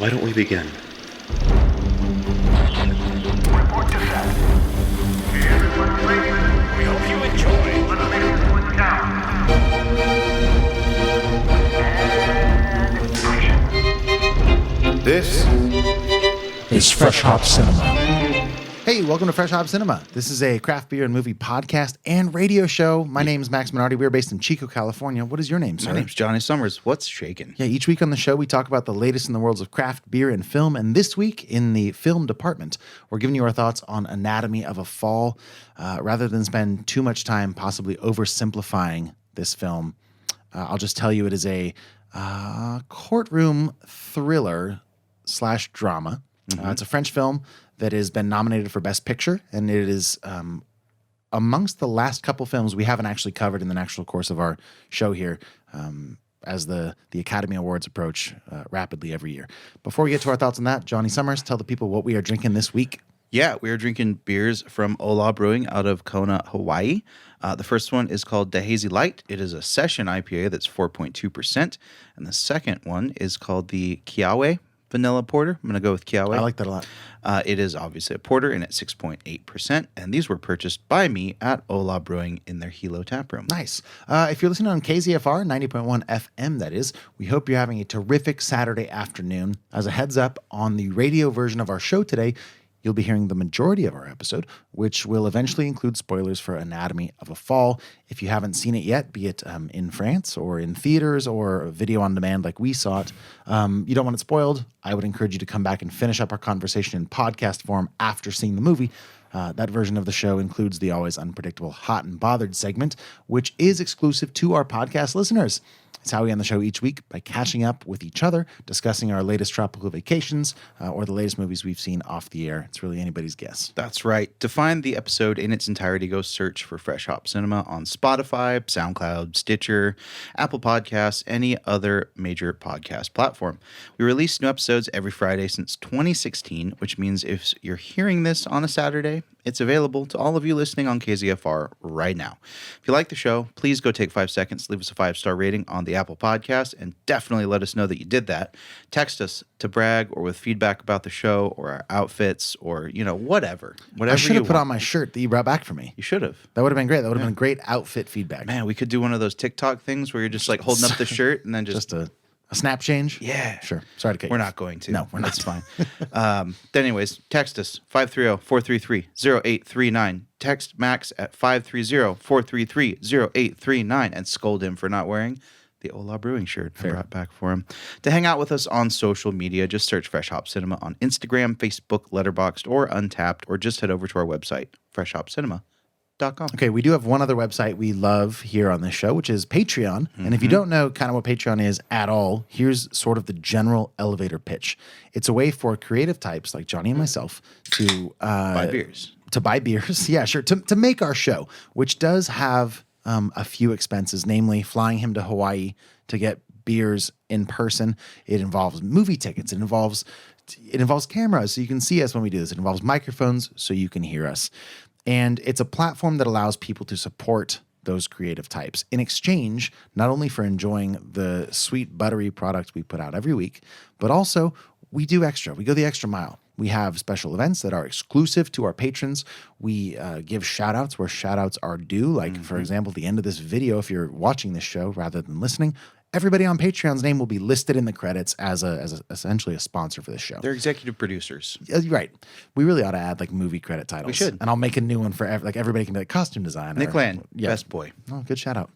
Why don't we begin? Report to set. Everyone ready? We hope you enjoy. Let's make this one down. And action. This is Fresh Hop Cinema. Hey, welcome to Fresh Hop Cinema. This is a craft beer and movie podcast and radio show. My name's Max Minardi. We're based in Chico, California. What is your name, sir? My name's Jonny Summers. What's shaking? Yeah, each week on the show, we talk about the latest in the worlds of craft beer and film. And this week, in the film department, we're giving you our thoughts on Anatomy of a Fall. Rather than spend too much time possibly oversimplifying this film, I'll just tell you it is a courtroom thriller / drama. It's a French film that has been nominated for Best Picture, and it is amongst the last couple films we haven't actually covered in the actual course of our show here, as the Academy Awards approach rapidly every year. Before we get to our thoughts on that, Jonny Summers, tell the people what we are drinking this week. Yeah, we are drinking beers from Ola Brewing out of Kona, Hawaii. The first one is called the Hazy Light. It is a session IPA that's 4.2%. And the second one is called the Kiawe Vanilla Porter. I'm going to go with Kiawe. I like that a lot. It is obviously a porter and at 6.8%. And these were purchased by me at Ola Brewing in their Hilo tap room. Nice. If you're listening on KZFR, 90.1 FM, that is, we hope you're having a terrific Saturday afternoon. As a heads up, on the radio version of our show today, you'll be hearing the majority of our episode, which will eventually include spoilers for Anatomy of a Fall. If you haven't seen it yet, be it in France or in theaters or video on demand like we saw it, you don't want it spoiled, I would encourage you to come back and finish up our conversation in podcast form after seeing the movie. That version of the show includes the always unpredictable Hot and Bothered segment, which is exclusive to our podcast listeners. It's how we end the show each week by catching up with each other, discussing our latest tropical vacations, or the latest movies we've seen off the air. It's really anybody's guess. That's right. To find the episode in its entirety, go search for Fresh Hop Cinema on Spotify, SoundCloud, Stitcher, Apple Podcasts, any other major podcast platform. We release new episodes every Friday since 2016, which means if you're hearing this on a Saturday, it's available to all of you listening on KZFR right now. If you like the show, please go take 5 seconds, leave us a 5-star rating on the Apple Podcast, and definitely let us know that you did that. Text us to brag or with feedback about the show or our outfits or, whatever. I should have put on my shirt that you brought back for me. You should have. That would have been great. That would have been great outfit feedback. Man, we could do one of those TikTok things where you're just like holding up the shirt and then just a snap change? Yeah. Sure. Sorry to cut you. We're not going to. No, we're not. That's fine. Anyways, text us, 530-433-0839. Text Max at 530-433-0839 and scold him for not wearing the Ola Brewing shirt I brought back for him. To hang out with us on social media, just search Fresh Hop Cinema on Instagram, Facebook, Letterboxd, or Untapped, or just head over to our website, freshhopcinema.com. Okay, we do have one other website we love here on this show, which is Patreon. And if you don't know kind of what Patreon is at all, here's sort of the general elevator pitch. It's a way for creative types like Jonny and myself to buy beers. To buy beers, yeah, sure. To make our show, which does have a few expenses, namely flying him to Hawaii to get beers in person. It involves movie tickets. It involves cameras so you can see us when we do this. It involves microphones so you can hear us. And it's a platform that allows people to support those creative types in exchange, not only for enjoying the sweet, buttery products we put out every week, but also we do extra. We go the extra mile. We have special events that are exclusive to our patrons. We give shout-outs where shout-outs are due. Like, for example, at the end of this video, if you're watching this show rather than listening, everybody on Patreon's name will be listed in the credits as essentially a sponsor for this show. They're executive producers. Right. We really ought to add like movie credit titles. We should. And I'll make a new one for everybody can be like costume design. Nick Land, best boy. Oh, good shout out.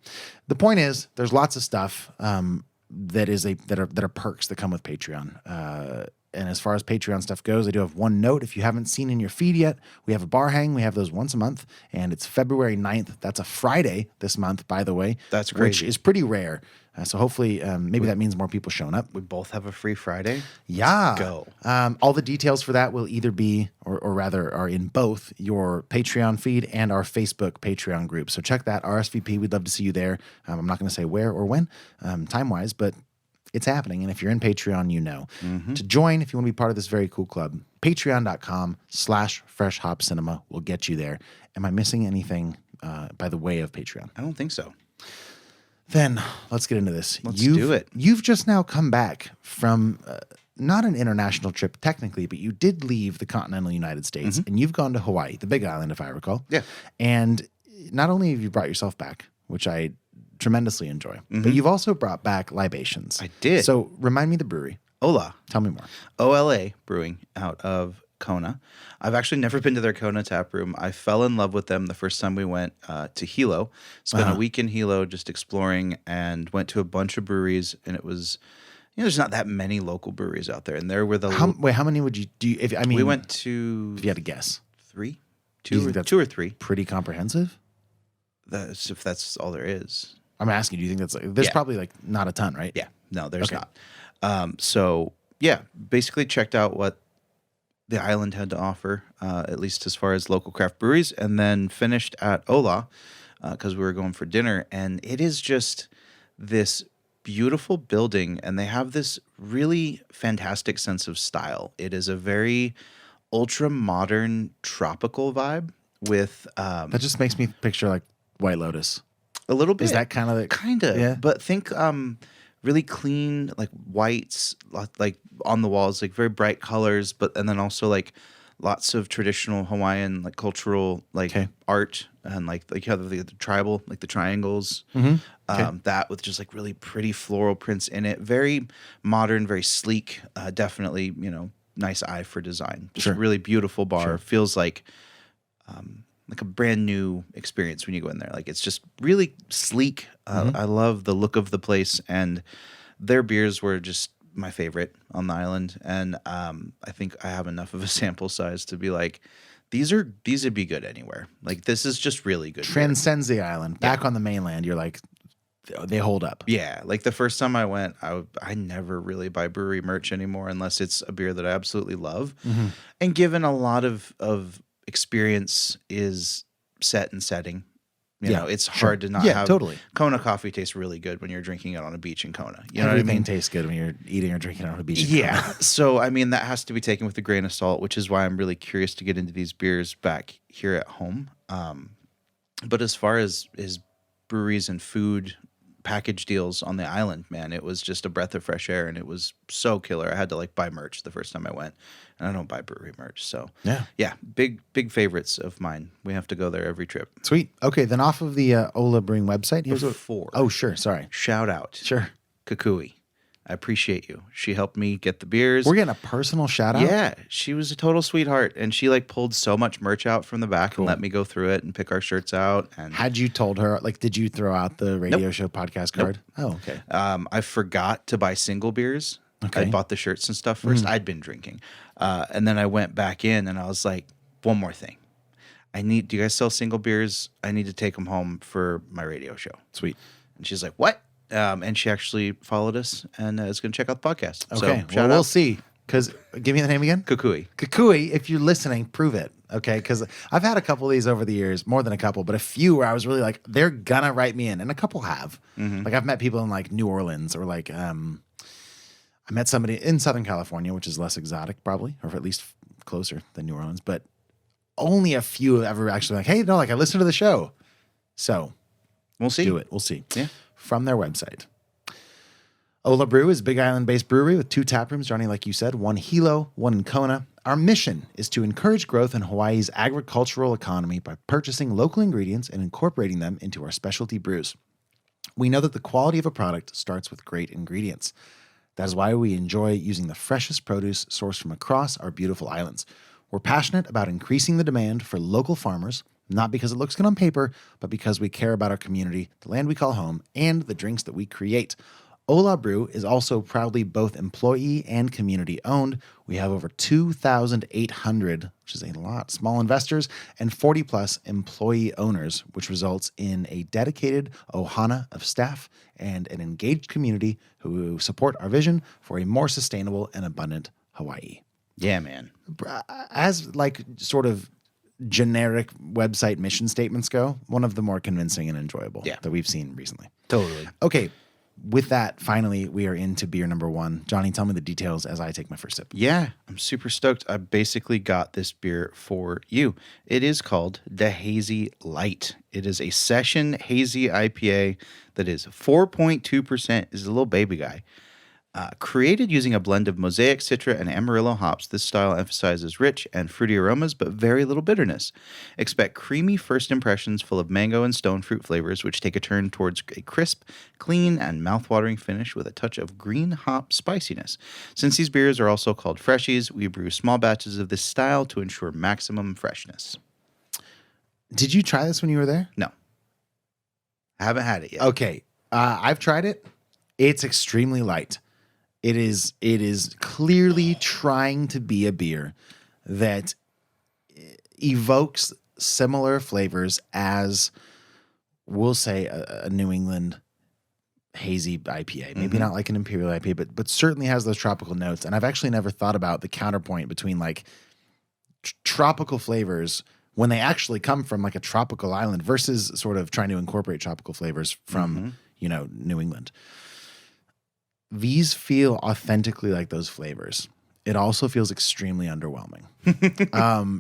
The point is, there's lots of stuff that are perks that come with Patreon. And as far as Patreon stuff goes, I do have one note. If you haven't seen in your feed yet, we have a bar hang. We have those once a month, and it's February 9th. That's a Friday this month, by the way. That's crazy. Which is pretty rare. So hopefully, maybe that means more people showing up. We both have a free Friday. Yeah. Let's go. All the details for that will either be, or rather are in both your Patreon feed and our Facebook Patreon group. So check that, RSVP. We'd love to see you there. I'm not going to say where or when, time-wise, but it's happening. And if you're in Patreon, you know. To join, if you want to be part of this very cool club, patreon.com/freshhopcinema will get you there. Am I missing anything by the way of Patreon? I don't think so. Then let's get into this. Let's do it. You've just now come back from not an international trip technically, but you did leave the continental United States and you've gone to Hawaii, the big island, if I recall. Yeah. And not only have you brought yourself back, which I tremendously enjoy, but you've also brought back libations. I did. So remind me the brewery. Ola. Tell me more. Ola Brewing out of Kona. I've actually never been to their Kona tap room. I fell in love with them the first time we went to Hilo. Spent a week in Hilo just exploring and went to a bunch of breweries. And it was, there's not that many local breweries out there. And there were the... How many would you do? We went to... If you had to guess. 3? Do you think that's two or three. Pretty comprehensive? If that's all there is. I'm asking, do you think that's there's probably like not a ton, right? Yeah. No, there's not. So, yeah, basically checked out what the island had to offer, at least as far as local craft breweries, and then finished at Ola because we were going for dinner. And it is just this beautiful building, and they have this really fantastic sense of style. It is a very ultra modern tropical vibe with that just makes me picture like White Lotus. a little bit. Is that kind of kind of? Yeah. But think really clean, like whites, like on the walls, like very bright colors, and then also like lots of traditional Hawaiian like cultural like art and like you have the tribal like the triangles, that with just like really pretty floral prints in it. Very modern, very sleek. Definitely, nice eye for design. Just a really beautiful bar. Feels like a brand new experience when you go in there. Like it's just really sleek. I love the look of the place, and their beers were just my favorite on the island. And I think I have enough of a sample size to be like, these would be good anywhere. Like this is just really good. Transcends the island. Back on the mainland, you're like, they hold up. Yeah, like the first time I went, I never really buy brewery merch anymore unless it's a beer that I absolutely love. And given a lot of experience is set and setting, you know, it's hard to not have. Totally. Kona coffee tastes really good when you're drinking it on a beach in Kona. You know Everything what I mean? tastes good when you're eating or drinking on a beach. Yeah. So, I mean, that has to be taken with a grain of salt, which is why I'm really curious to get into these beers back here at home. But as far as breweries and food package deals on the island, man, it was just a breath of fresh air, and it was so killer. I had to like buy merch the first time I went, and I don't buy brewery merch. So yeah, big favorites of mine. We have to go there every trip. Sweet. Okay, then off of the Ola Brewing website, here's Before. Oh, sure. Sorry. Shout out. Sure. Kukui. I appreciate you. She helped me get the beers. We're getting a personal shout out. Yeah, she was a total sweetheart, and she like pulled so much merch out from the back and let me go through it and pick our shirts out. And Had you told her, like, did you throw out the radio show podcast card? Oh, okay. I forgot to buy single beers. Okay. I bought the shirts and stuff first. I'd been drinking, and then I went back in and I was like, one more thing. Do you guys sell single beers? I need to take them home for my radio show. Sweet. And she's like, what? And she actually followed us and is going to check out the podcast. Okay. So, shout we'll out. see. Because, give me the name again. Kukui. Kukui, if you're listening, prove it. Okay. Because I've had a couple of these over the years, more than a couple, but a few where I was really like, they're going to write me in. And a couple have. Like, I've met people in like New Orleans or like, I met somebody in Southern California, which is less exotic probably, or at least closer than New Orleans. But only a few have ever actually like, hey, no, like I listened to the show. So We'll see. do it. We'll see. Yeah. From their website. Ola Brew is a Big Island-based brewery with 2 tap rooms, Jonny, like you said, one Hilo, one in Kona. Our mission is to encourage growth in Hawaii's agricultural economy by purchasing local ingredients and incorporating them into our specialty brews. We know that the quality of a product starts with great ingredients. That is why we enjoy using the freshest produce sourced from across our beautiful islands. We're passionate about increasing the demand for local farmers, not because it looks good on paper, but because we care about our community, the land we call home, and the drinks that we create. Ola Brew is also proudly both employee and community owned. We have over 2,800, which is a lot, small investors, and 40 plus employee owners, which results in a dedicated ohana of staff and an engaged community who support our vision for a more sustainable and abundant Hawaii. Yeah, man. As like sort of generic website mission statements go, one of the more convincing and enjoyable that we've seen recently. Totally. Okay. With that, finally, we are into beer number 1. Jonny, tell me the details as I take my first sip. Yeah, I'm super stoked. I basically got this beer for you. It is called the Hazy Light. It is a session hazy IPA that is 4.2%. Is a little baby guy. Created using a blend of Mosaic, Citra, and Amarillo hops, this style emphasizes rich and fruity aromas, but very little bitterness. Expect creamy first impressions full of mango and stone fruit flavors, which take a turn towards a crisp, clean, and mouthwatering finish with a touch of green hop spiciness. Since these beers are also called freshies, we brew small batches of this style to ensure maximum freshness. Did you try this when you were there? No. I haven't had it yet. Okay. I've tried it. It's extremely light. It is clearly trying to be a beer that evokes similar flavors as, we'll say, a New England hazy IPA. Maybe not like an Imperial IPA, but certainly has those tropical notes. And I've actually never thought about the counterpoint between like tropical flavors when they actually come from like a tropical island versus sort of trying to incorporate tropical flavors from, New England. These feel authentically like those flavors. It also feels extremely underwhelming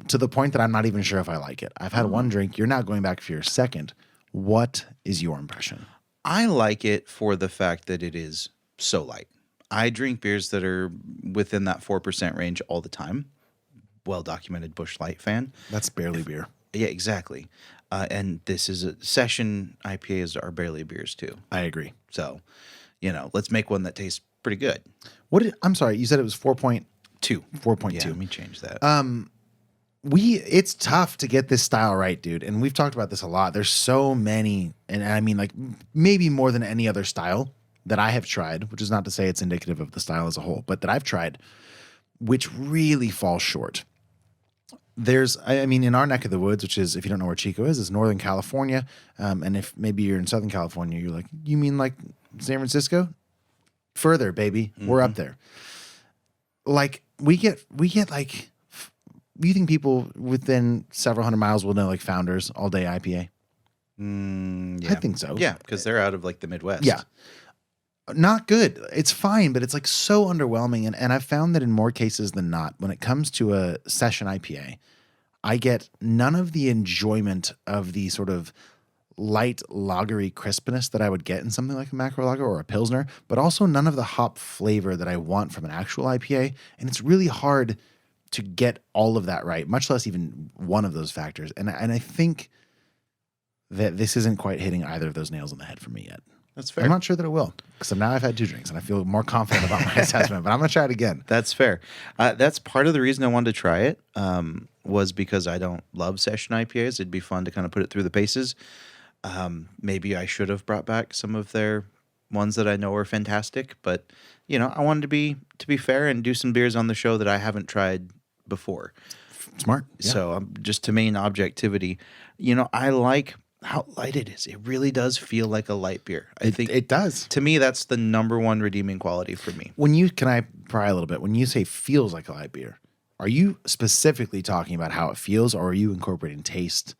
to the point that I'm not even sure if I like it. I've had one drink. You're now going back for your second. What is your impression? I like it for the fact that it is so light. I drink beers that are within that 4% range all the time. Well-documented Busch Light fan. That's barely beer. Yeah, exactly. And this is a session IPAs are barely beers too. I agree. So, let's make one that tastes pretty good. I'm sorry, you said it was 4.2. 4.2. Yeah, let me change that. It's tough to get this style right, dude. And we've talked about this a lot. There's so many, and I mean like maybe more than any other style that I have tried, which is not to say it's indicative of the style as a whole, but that I've tried, which really falls short. In our neck of the woods, which is, if you don't know where Chico is Northern California. And if maybe you're in Southern California, you're like, you mean like San Francisco? Further, baby. We're up there. Like we get like, you think people within several hundred miles will know like Founders All Day IPA? Yeah. I think so. Yeah, because they're out of like the Midwest. Yeah. Not good. It's fine, but it's like so underwhelming. And I've found that in more cases than not, when it comes to a session IPA, I get none of the enjoyment of the sort of light lagery crispness that I would get in something like a macro lager or a Pilsner, but also none of the hop flavor that I want from an actual IPA. And it's really hard to get all of that right, much less even one of those factors. And I think that this isn't quite hitting either of those nails on the head for me yet. That's fair. I'm not sure that it will, because now I've had 2 drinks and I feel more confident about my assessment, but I'm going to try it again. That's fair. That's part of the reason I wanted to try it, was because I don't love session IPAs. It'd be fun to kind of put it through the paces. Maybe I should have brought back some of their ones that I know are fantastic, but I wanted to be fair and do some beers on the show that I haven't tried before. Smart. Yeah. So just to main objectivity, I like how light it is. It really does feel like a light beer. I think it does. To me, that's the number one redeeming quality for me. Can I pry a little bit? When you say feels like a light beer, are you specifically talking about how it feels, or are you incorporating taste?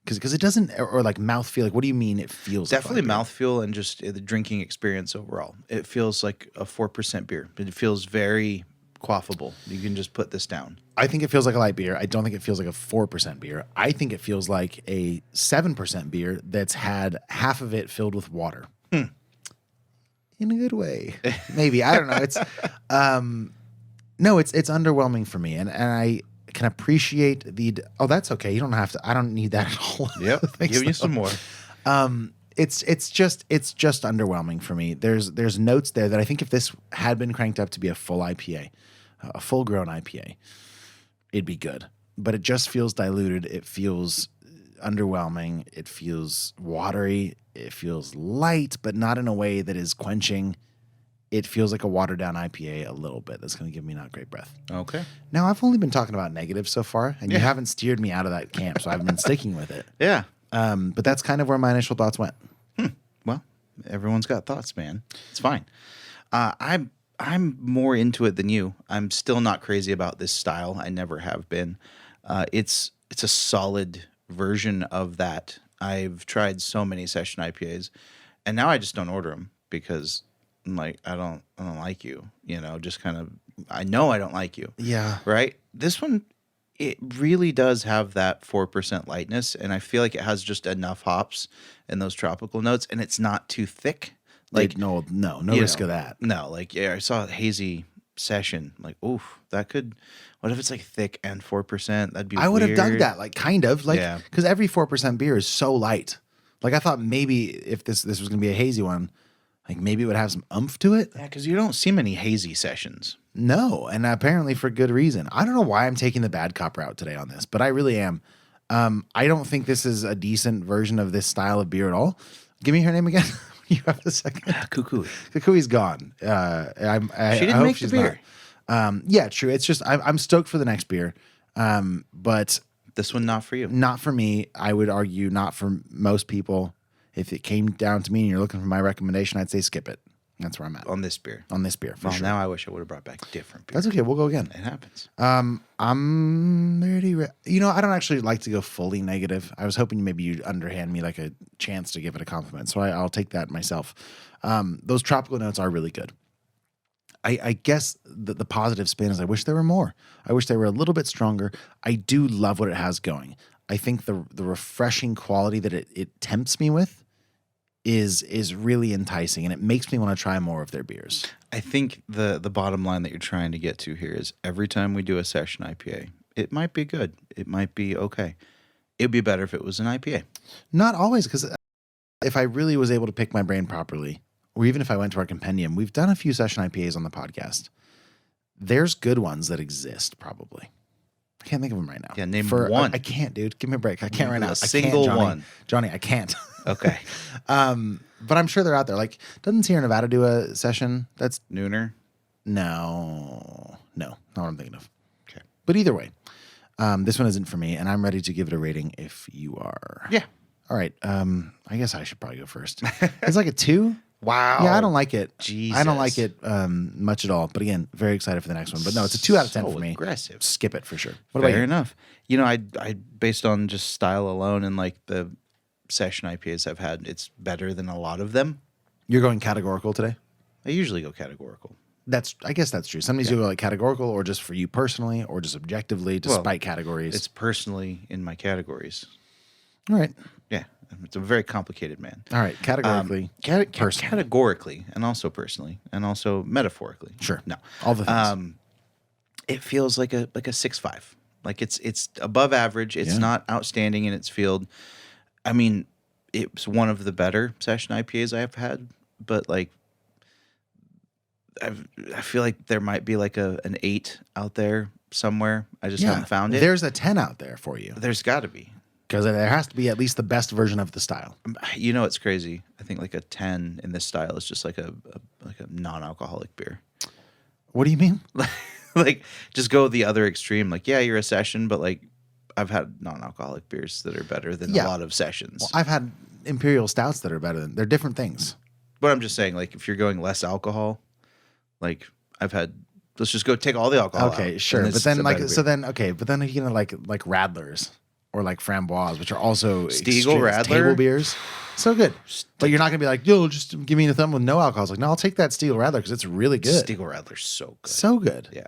Because it doesn't, or like mouthfeel. Like, what do you mean it feels? Definitely like mouthfeel and just the drinking experience overall. It feels like a 4% beer. It feels very quaffable. You can just put this down. I think it feels like a light beer. I don't think it feels like a 4% beer. I think it feels like a 7% beer that's had half of it filled with water. In a good way. Maybe. I don't know. It's no, it's underwhelming for me. And I can appreciate that's okay. You don't have to. I don't need that at all. Yep. Give you some more. It's just underwhelming for me. There's notes there that I think if this had been cranked up to be a full IPA, a full grown IPA, it'd be good. But it just feels diluted. It feels underwhelming. It feels watery. It feels light, but not in a way that is quenching. It feels like a watered down IPA a little bit. That's going to give me not great breath. Okay. Now, I've only been talking about negatives so far, and you haven't steered me out of that camp, so I've been sticking with it. Yeah. But that's kind of where my initial thoughts went. Well, everyone's got thoughts, man. It's fine. I'm more into it than you. I'm still not crazy about this style. I never have been. It's a solid version of that. I've tried so many session IPAs, and now I just don't order them because I'm like, I don't like you. Just kind of, I know I don't like you. Yeah. Right. This one, it really does have that 4% lightness, and I feel like it has just enough hops and those tropical notes, and it's not too thick. Like no you risk know, of that. No, like I saw a hazy session. Like, oof, that could. What if it's like thick and 4%? That'd be. I would have dug weird. that, like kind of like Yeah. because every 4% beer is so light. Like I thought maybe if this was going to be a hazy one, like maybe it would have some oomph to it. Yeah, because you don't see many hazy sessions. No, and apparently for good reason. I don't know why I'm taking the bad cop route today on this, but I really am. I don't think this is a decent version of this style of beer at all. Give me her name again. You have a second. Cuckoo. Kukui's gone. She I didn't hope make the she's beer. not. Yeah, true. It's just I'm stoked for the next beer, but This one not for you. not for me. I would argue not for most people. If it came down to me and you're looking for my recommendation, I'd say skip it. That's where I'm at On this beer. on this beer for Well, sure. now I wish I would have brought back different beer. That's okay. We'll go again. It happens. I'm ready. I don't actually like to go fully negative. I was hoping maybe you'd underhand me like a chance to give it a compliment. So I'll take that myself. Those tropical notes are really good. I guess the positive spin is I wish there were more. I wish they were a little bit stronger. I do love what it has going. I think the refreshing quality that it tempts me with is really enticing, and it makes me want to try more of their beers. I think the bottom line that you're trying to get to here is every time we do a session IPA, it might be good. It might be okay. It'd be better if it was an IPA. Not always, because if I really was able to pick my brain properly, or even if I went to our compendium, we've done a few session IPAs on the podcast. There's good ones that exist, probably. I can't think of them right now. Yeah, name one. I can't, dude. Give me a break. I can't right now. A I can't, single Johnny. one. Johnny, I can't. Okay. But I'm sure they're out there. Like, doesn't Sierra Nevada do a session? That's Nooner. no, not what I'm thinking of. Okay. But either way, this one isn't for me, and I'm ready to give it a rating if you are. Yeah. All right. I guess I should probably go first. It's like a 2. Wow. Yeah, I don't like it. Jesus. I don't like it much at all. But again, very excited for the next one. But no, it's a 2 out of 10 So for me. aggressive. Skip it for sure. What Fair about you? enough. You know, I based on just style alone and like the session IPAs I've had, it's better than a lot of them. You're going categorical today? I usually go categorical. I guess that's true. Some days you go like categorical, or just for you personally, or just objectively, despite categories. It's personally in my categories. All right. Yeah. It's a very complicated man. All right. Categorically. personally. Categorically, and also personally, and also metaphorically. Sure. No. All the things. It feels like a 6.5. Like it's above average. It's Yeah. not outstanding in its field. I mean, it's one of the better session IPAs I have had, but like I feel like there might be like an 8 out there somewhere. I just haven't found it. There's a 10 out there for you. There's got to be. Because there has to be at least the best version of the style. You know, it's crazy. I think like a 10 in this style is just like a non-alcoholic beer. What do you mean? Like just go the other extreme. Like, yeah, you're a session, but like I've had non-alcoholic beers that are better than Yeah. a lot of sessions. Well, I've had imperial stouts that are better than. They're different things. But I'm just saying, like, if you're going less alcohol, like I've had, let's just go take all the alcohol. Okay, out, sure. and But it's then a like better so beer. then okay, but then you know like Radlers or like Framboise, which are also Stiegel Radler? table beers. So good. But you're not gonna be like, yo, just give me a thumb with no alcohol. It's like, no, I'll take that Stiegel Radler because it's really good. Stiegel Radler's so good. So good. Yeah.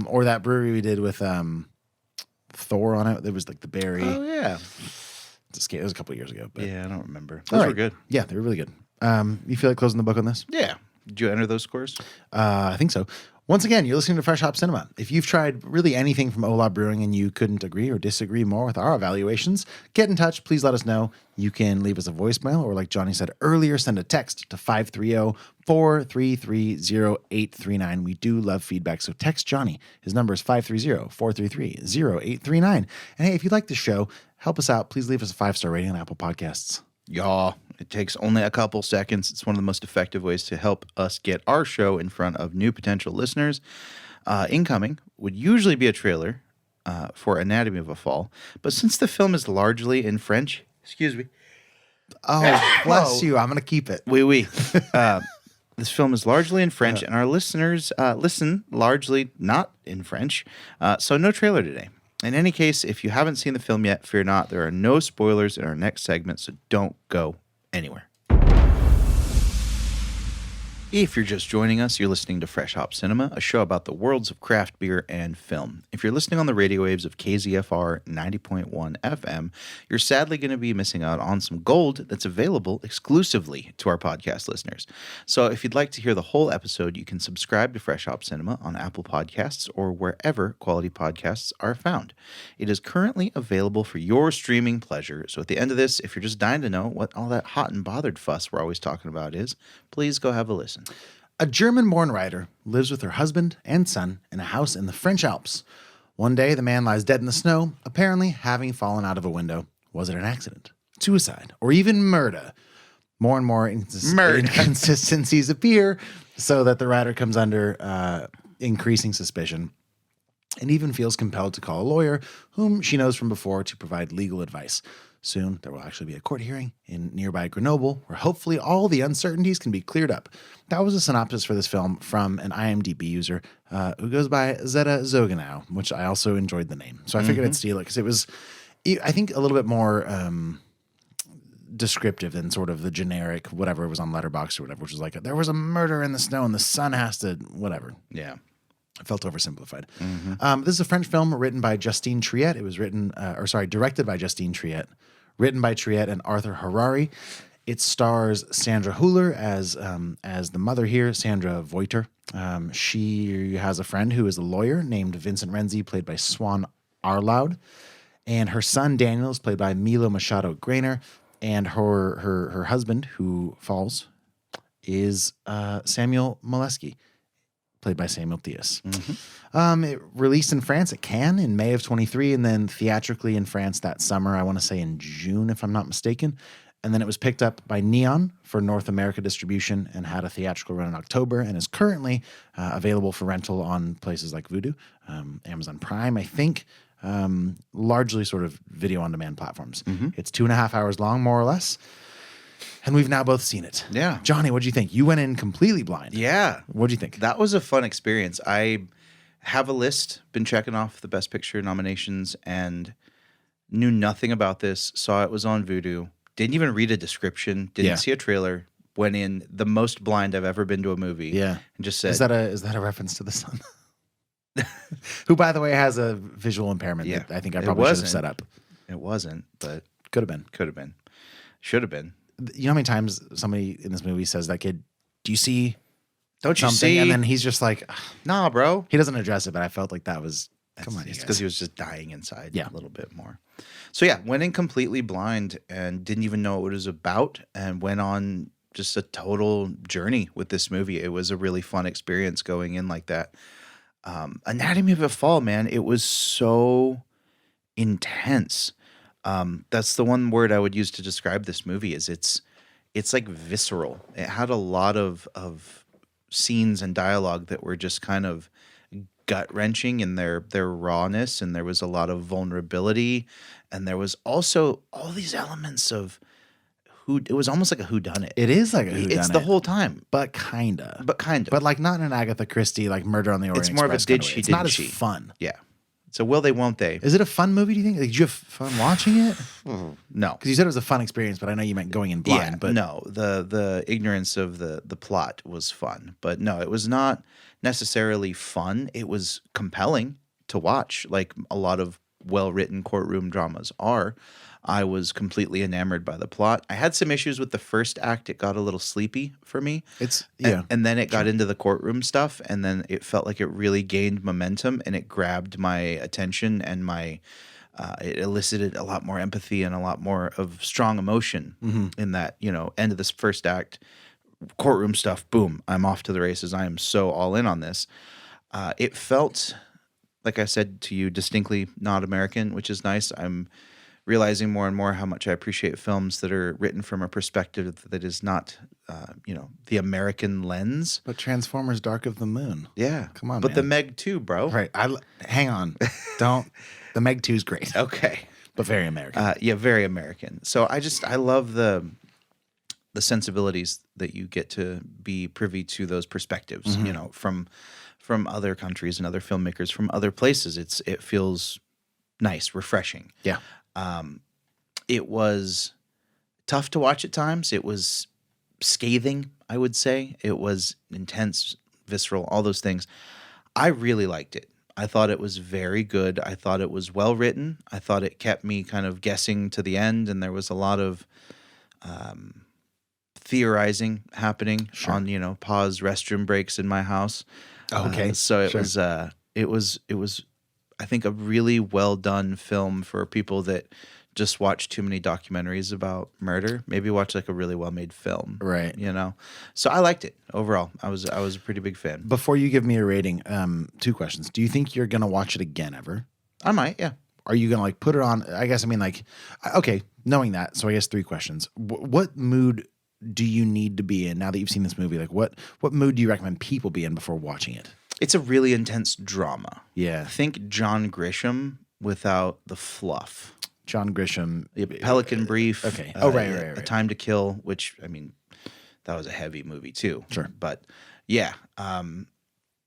Or that brewery we did with Thor on it. There was like the berry. Oh yeah. It was a couple of years ago. But Yeah, I don't remember. All Those right. were good. Yeah, they were really good. You feel like closing the book on this? Yeah. Did you enter those scores? I think so. Once again, you're listening to Fresh Hop Cinema. If you've tried really anything from Ola Brewing and you couldn't agree or disagree more with our evaluations, get in touch. Please let us know. You can leave us a voicemail, or like Johnny said earlier, send a text to 530-433-0839. We do love feedback, so text Johnny. His number is 530-433-0839. And hey, if you like the show, help us out. Please leave us a 5-star rating on Apple Podcasts. Y'all, it takes only a couple seconds. It's one of the most effective ways to help us get our show in front of new potential listeners. Incoming would usually be a trailer for Anatomy of a Fall, but since the film is largely in French, excuse me, Oh, bless you. I'm going to keep it. oui. This film is largely in French, and our listeners listen largely not in French, so no trailer today. In any case, if you haven't seen the film yet, fear not. There are no spoilers in our next segment, so don't go anywhere. If you're just joining us, you're listening to Fresh Hop Cinema, a show about the worlds of craft beer and film. If you're listening on the radio waves of KZFR 90.1 FM, you're sadly going to be missing out on some gold that's available exclusively to our podcast listeners. So if you'd like to hear the whole episode, you can subscribe to Fresh Hop Cinema on Apple Podcasts or wherever quality podcasts are found. It is currently available for your streaming pleasure. So at the end of this, if you're just dying to know what all that hot and bothered fuss we're always talking about is, please go have a listen. A German-born writer lives with her husband and son in a house in the French Alps. One day, the man lies dead in the snow, apparently having fallen out of a window. Was it an accident, suicide, or even murder? More and more inconsistencies appear, so that the writer comes under increasing suspicion and even feels compelled to call a lawyer whom she knows from before to provide legal advice. Soon, there will actually be a court hearing in nearby Grenoble where hopefully all the uncertainties can be cleared up. That was a synopsis for this film from an IMDb user who goes by Zeta Zoganow, which I also enjoyed the name. So I figured I'd steal it because it was, I think, a little bit more descriptive than sort of the generic whatever was on Letterboxd or whatever, which was like, there was a murder in the snow and the son has to, whatever. Yeah. It felt oversimplified. This is a French film written by Justine Trient. It was directed by Justine Trient, written by Trient and Arthur Harari. It stars Sandra Hüller as the mother here, Sandra Voiter. She has a friend who is a lawyer named Vincent Renzi, played by Swan Arlaud, and her son Daniel is played by Milo Machado Grainer, and her husband who falls is Samuel Molesky, played by Samuel Thies. It released in France at Cannes in May of 23, and then theatrically in France that summer, I want to say in June, if I'm not mistaken. And then it was picked up by Neon for North America distribution and had a theatrical run in October and is currently available for rental on places like Vudu, Amazon Prime, I think, largely sort of video on demand platforms. It's 2.5 hours long, more or less. And we've now both seen it. Yeah. Johnny, what'd you think? You went in completely blind. Yeah. What'd you think? That was a fun experience. I have a list, been checking off the Best Picture nominations, and knew nothing about this. Saw it was on Vudu. Didn't even read a description. Didn't see a trailer. Went in the most blind I've ever been to a movie. Yeah. And just said... Is that a reference to the son? Who, by the way, has a visual impairment that I think I probably should have set up. It wasn't, but... Could have been. Could have been. Should have been. You know how many times somebody in this movie says that kid, do you see Don't you something? see? And then he's just like, Nah, bro. he doesn't address it, but I felt like that was, come on, It's you because guys. he was just dying inside Yeah. a little bit more. So yeah, went in completely blind and didn't even know what it was about, and went on just a total journey with this movie. It was a really fun experience going in like that. Anatomy of a Fall, man, it was so intense. That's the one word I would use to describe this movie. Is it's like visceral. It had a lot of scenes and dialogue that were just kind of gut wrenching in their rawness, and there was a lot of vulnerability, and there was also all these elements of it was almost like a whodunit. It is like a whodunit. It's the whole time, but kinda. but like not an Agatha Christie, like Murder on the Orient it's more Express of a did kind of way. she, It's didn't not as she? fun. Yeah. So will they, won't they? Is it a fun movie, do you think? Like, did you have fun watching it? No. Because you said it was a fun experience, but I know you meant going in blind. But no, the ignorance of the plot was fun, but no, it was not necessarily fun. It was compelling to watch, like a lot of well-written courtroom dramas are. I was completely enamored by the plot. I had some issues with the first act. It got a little sleepy for me. And then it got into the courtroom stuff, and then it felt like it really gained momentum, and it grabbed my attention, and it elicited a lot more empathy and a lot more of strong emotion in that, end of this first act. Courtroom stuff, boom, I'm off to the races. I am so all in on this. It felt, like I said to you, distinctly not American, which is nice. I'm realizing more and more how much I appreciate films that are written from a perspective that is not, the American lens. But Transformers: Dark of the Moon. Yeah, Come on, But man. the Meg 2, bro. Right. Hang on. Don't. The Meg 2 is great, Okay. but very American. Yeah, very American. So I love the sensibilities that you get to be privy to those perspectives, from other countries and other filmmakers from other places. It feels nice, refreshing. Yeah. It was tough to watch at times. It was scathing. I would say. It was intense, visceral, all those things. I really liked it. I thought it was very good. I thought it was well written. I thought it kept me kind of guessing to the end, and there was a lot of theorizing happening on, pause restroom breaks in my house. Okay. So it Sure. was I think a really well done film for people that just watch too many documentaries about murder. Maybe watch like a really well made film. Right. So I liked it overall. I was a pretty big fan. Before you give me a rating, 2 questions. Do you think you're gonna watch it again ever? I might, yeah. Are you gonna like put it on? I guess I mean like, okay, knowing that. So I guess 3 questions. What mood do you need to be in now that you've seen this movie? Like what mood do you recommend people be in before watching it? It's a really intense drama. Yeah. Think John Grisham without the fluff. John Grisham. Pelican Brief. Okay. Oh, right. A Time to Kill, which, I mean, that was a heavy movie too. Sure. But yeah,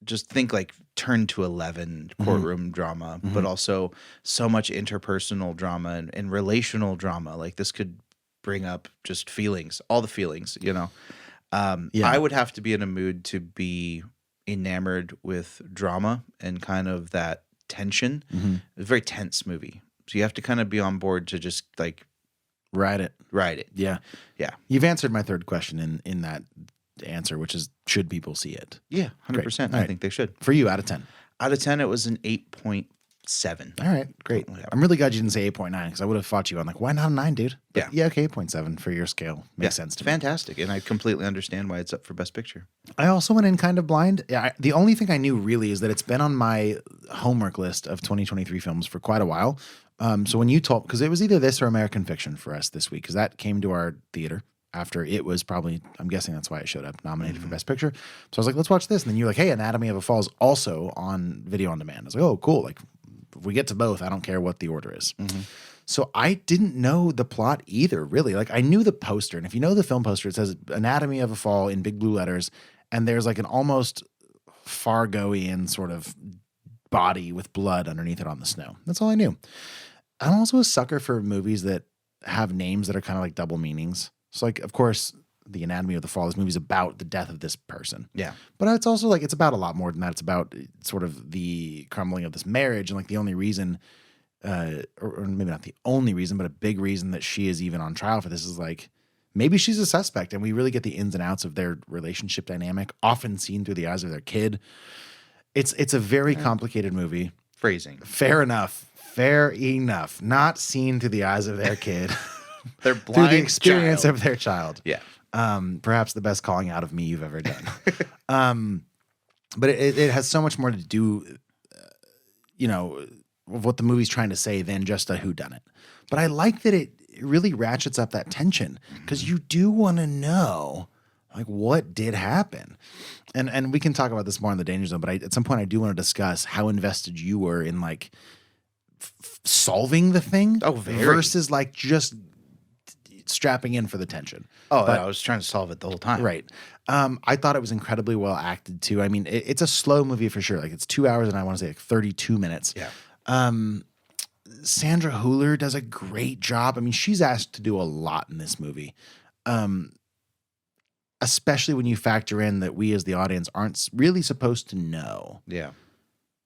just think like Turn to 11 courtroom drama, but also so much interpersonal drama and relational drama. Like this could bring up just feelings, all the feelings, I would have to be in a mood to be enamored with drama and kind of that tension. It's a very tense movie. So you have to kind of be on board to just like Ride it. Yeah. Yeah. You've answered my 3rd question in that answer, which is should people see it? Yeah, 100%. I right. think they should. For you, out of 10. Out of 10, it was an 8.7. All right, great. Yeah. I'm really glad you didn't say 8.9 because I would have fought you on like, why not a 9, dude? But Yeah. okay, 8.7 for your scale makes sense to me. Fantastic. And I completely understand why it's up for Best Picture. I also went in kind of blind. Yeah, the only thing I knew really is that it's been on my homework list of 2023 films for quite a while. So when you told, because it was either this or American Fiction for us this week, because that came to our theater after it was probably, I'm guessing that's why it showed up nominated for Best Picture. So I was like, let's watch this. And then you're like, hey, Anatomy of a Fall is also on video on demand. I was like, oh, cool. Like if we get to both, I don't care what the order is. So I didn't know the plot either, really. Like I knew the poster. And if you know the film poster, it says Anatomy of a Fall in big blue letters. And there's like an almost Fargo-ian sort of body with blood underneath it on the snow. That's all I knew. I'm also a sucker for movies that have names that are kind of like double meanings. So like, of course, The Anatomy of the Fall, this movie's about the death of this person. Yeah. But it's also like, it's about a lot more than that. It's about sort of the crumbling of this marriage. And like the only reason, or maybe not the only reason, but a big reason that she is even on trial for this is like, maybe she's a suspect. And we really get the ins and outs of their relationship dynamic, often seen through the eyes of their kid. It's a very complicated movie. Phrasing. Fair enough. Not seen through the eyes of their kid. They're through blind the experience child. of their child. Yeah. Perhaps the best calling out of me you've ever done. But it has so much more to do, of what the movie's trying to say than just a whodunit. But I like that it really ratchets up that tension because you do want to know like what did happen. And we can talk about this more in the danger zone, but at some point I do want to discuss how invested you were in like solving the thing versus like just strapping in for the tension. I was trying to solve it the whole time. Right. I thought it was incredibly well acted too. I mean, it's a slow movie for sure. Like it's 2 hours and I want to say like 32 minutes. Yeah. Sandra Hüller does a great job. I mean, she's asked to do a lot in this movie. Especially when you factor in that we as the audience aren't really supposed to know. Yeah.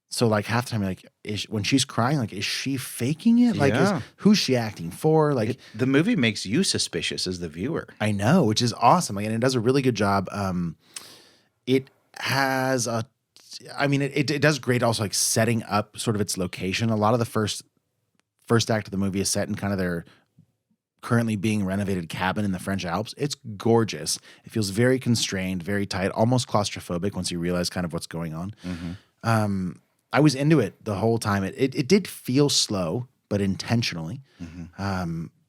So like half the time, you're like, when she's crying, like, is she faking it? Like, who's she acting for? Like, the movie makes you suspicious as the viewer. I know, which is awesome. Like, and it does a really good job. It has it does great also like setting up sort of its location. A lot of the first act of the movie is set in kind of their currently being renovated cabin in the French Alps. It's gorgeous. It feels very constrained, very tight, almost claustrophobic once you realize kind of what's going on. I was into it the whole time. It did feel slow, but intentionally.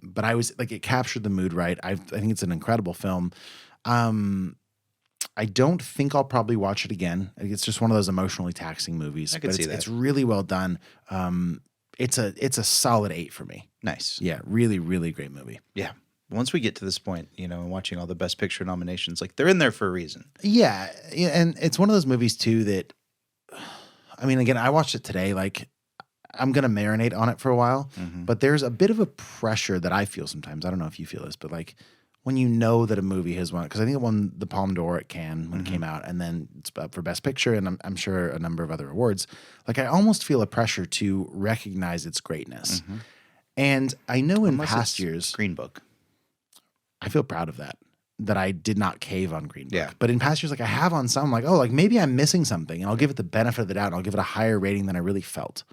But I was like, it captured the mood right. I think it's an incredible film. I don't think I'll probably watch it again. It's just one of those emotionally taxing movies. I can see that. It's really well done. It's a solid 8 for me. Nice. Yeah, really, really great movie. Yeah. Once we get to this point, and watching all the Best Picture nominations, like they're in there for a reason. Yeah, and it's one of those movies too that, I mean, again, I watched it today. Like, I'm gonna marinate on it for a while, but there's a bit of a pressure that I feel sometimes. I don't know if you feel this, but like when you know that a movie has won, because I think it won the Palme d'Or at Cannes when it came out, and then it's up for Best Picture, and I'm sure a number of other awards. Like, I almost feel a pressure to recognize its greatness. And I know in Unless past it's years, Green Book. I feel proud of that I did not cave on Green Book. Yeah. But in past years, like I have on some, like, oh, like maybe I'm missing something, and I'll give it the benefit of the doubt, and I'll give it a higher rating than I really felt.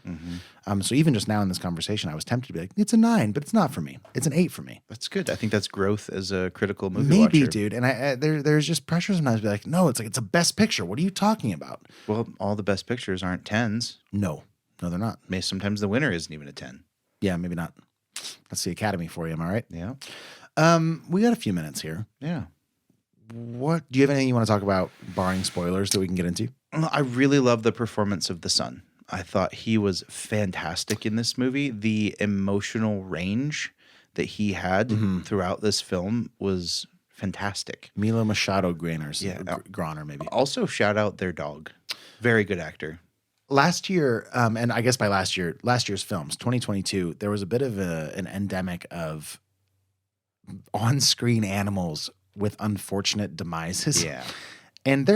So even just now in this conversation, I was tempted to be like, it's a 9, but it's not for me. It's an 8 for me. That's good. I think that's growth as a critical movie Maybe, watcher. dude. And there's just pressure sometimes to be like, no, it's like, it's a best picture. What are you talking about? Well, all the best pictures aren't 10s. No, they're not. Sometimes the winner isn't even a 10. Yeah, maybe not. That's the Academy for you. Am I right? Yeah. We got a few minutes here. Yeah. What do you have anything you want to talk about, barring spoilers, that we can get into? I really love the performance of the son. I thought he was fantastic in this movie. The emotional range that he had throughout this film was fantastic. Milo Machado Graner's Yeah. Groner, maybe. Also, shout out their dog. Very good actor. Last year, and I guess by last year's films, 2022, there was a bit of an endemic of on-screen animals with unfortunate demises. Yeah. And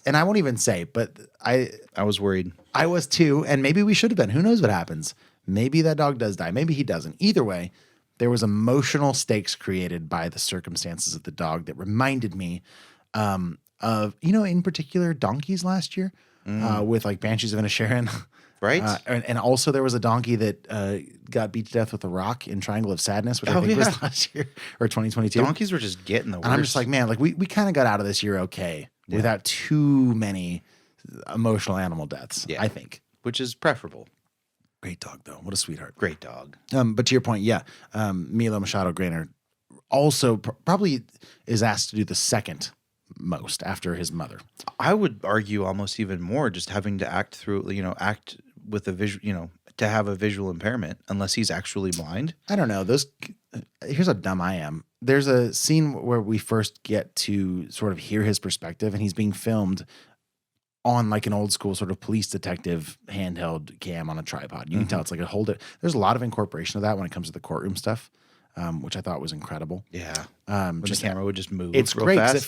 and I won't even say, but I was worried. I was too, and maybe we should have been. Who knows what happens? Maybe that dog does die. Maybe he doesn't. Either way, there was emotional stakes created by the circumstances of the dog that reminded me of, in particular, donkeys last year with like Banshees of Inisherin. Right? And also there was a donkey that got beat to death with a rock in Triangle of Sadness, which I think was last year or 2022. Donkeys were just getting the worst. And I'm just like, man, like we kind of got out of this year okay without too many emotional animal deaths, I think. Which is preferable. Great dog, though. What a sweetheart. Great dog. But to your point, Milo Machado Graner also probably is asked to do the second most after his mother. I would argue almost even more just having to act with a visual, to have a visual impairment unless he's actually blind. I don't know. Here's how dumb I am. There's a scene where we first get to sort of hear his perspective, and he's being filmed on like an old school sort of police detective handheld cam on a tripod. You can tell it's like there's a lot of incorporation of that when it comes to the courtroom stuff, which I thought was incredible. Yeah. When the camera would just move. It's real great because fast.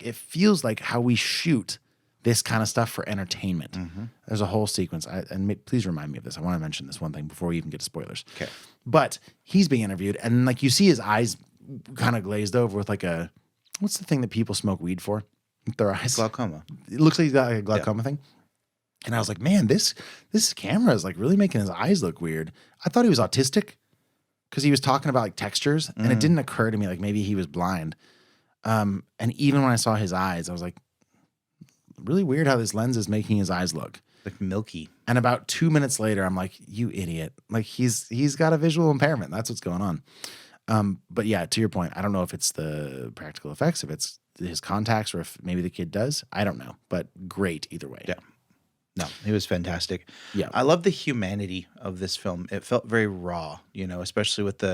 it feels like how we shoot this kind of stuff for entertainment. There's a whole sequence. Please remind me of this. I want to mention this one thing before we even get to spoilers. Okay. But he's being interviewed, and like you see his eyes kind of glazed over with like what's the thing that people smoke weed for? With their eyes. Glaucoma. It looks like he's got like a glaucoma thing. And I was like, man, this camera is like really making his eyes look weird. I thought he was autistic because he was talking about like textures, and it didn't occur to me like maybe he was blind. And even when I saw his eyes, I was like, really weird how this lens is making his eyes look Like milky. And about 2 minutes later, I'm like, you idiot. Like he's got a visual impairment. That's what's going on. But yeah, to your point, I don't know if it's the practical effects, if it's his contacts, or if maybe the kid does. I don't know, but great either way. Yeah. No, it was fantastic. Yeah. I love the humanity of this film. It felt very raw, especially with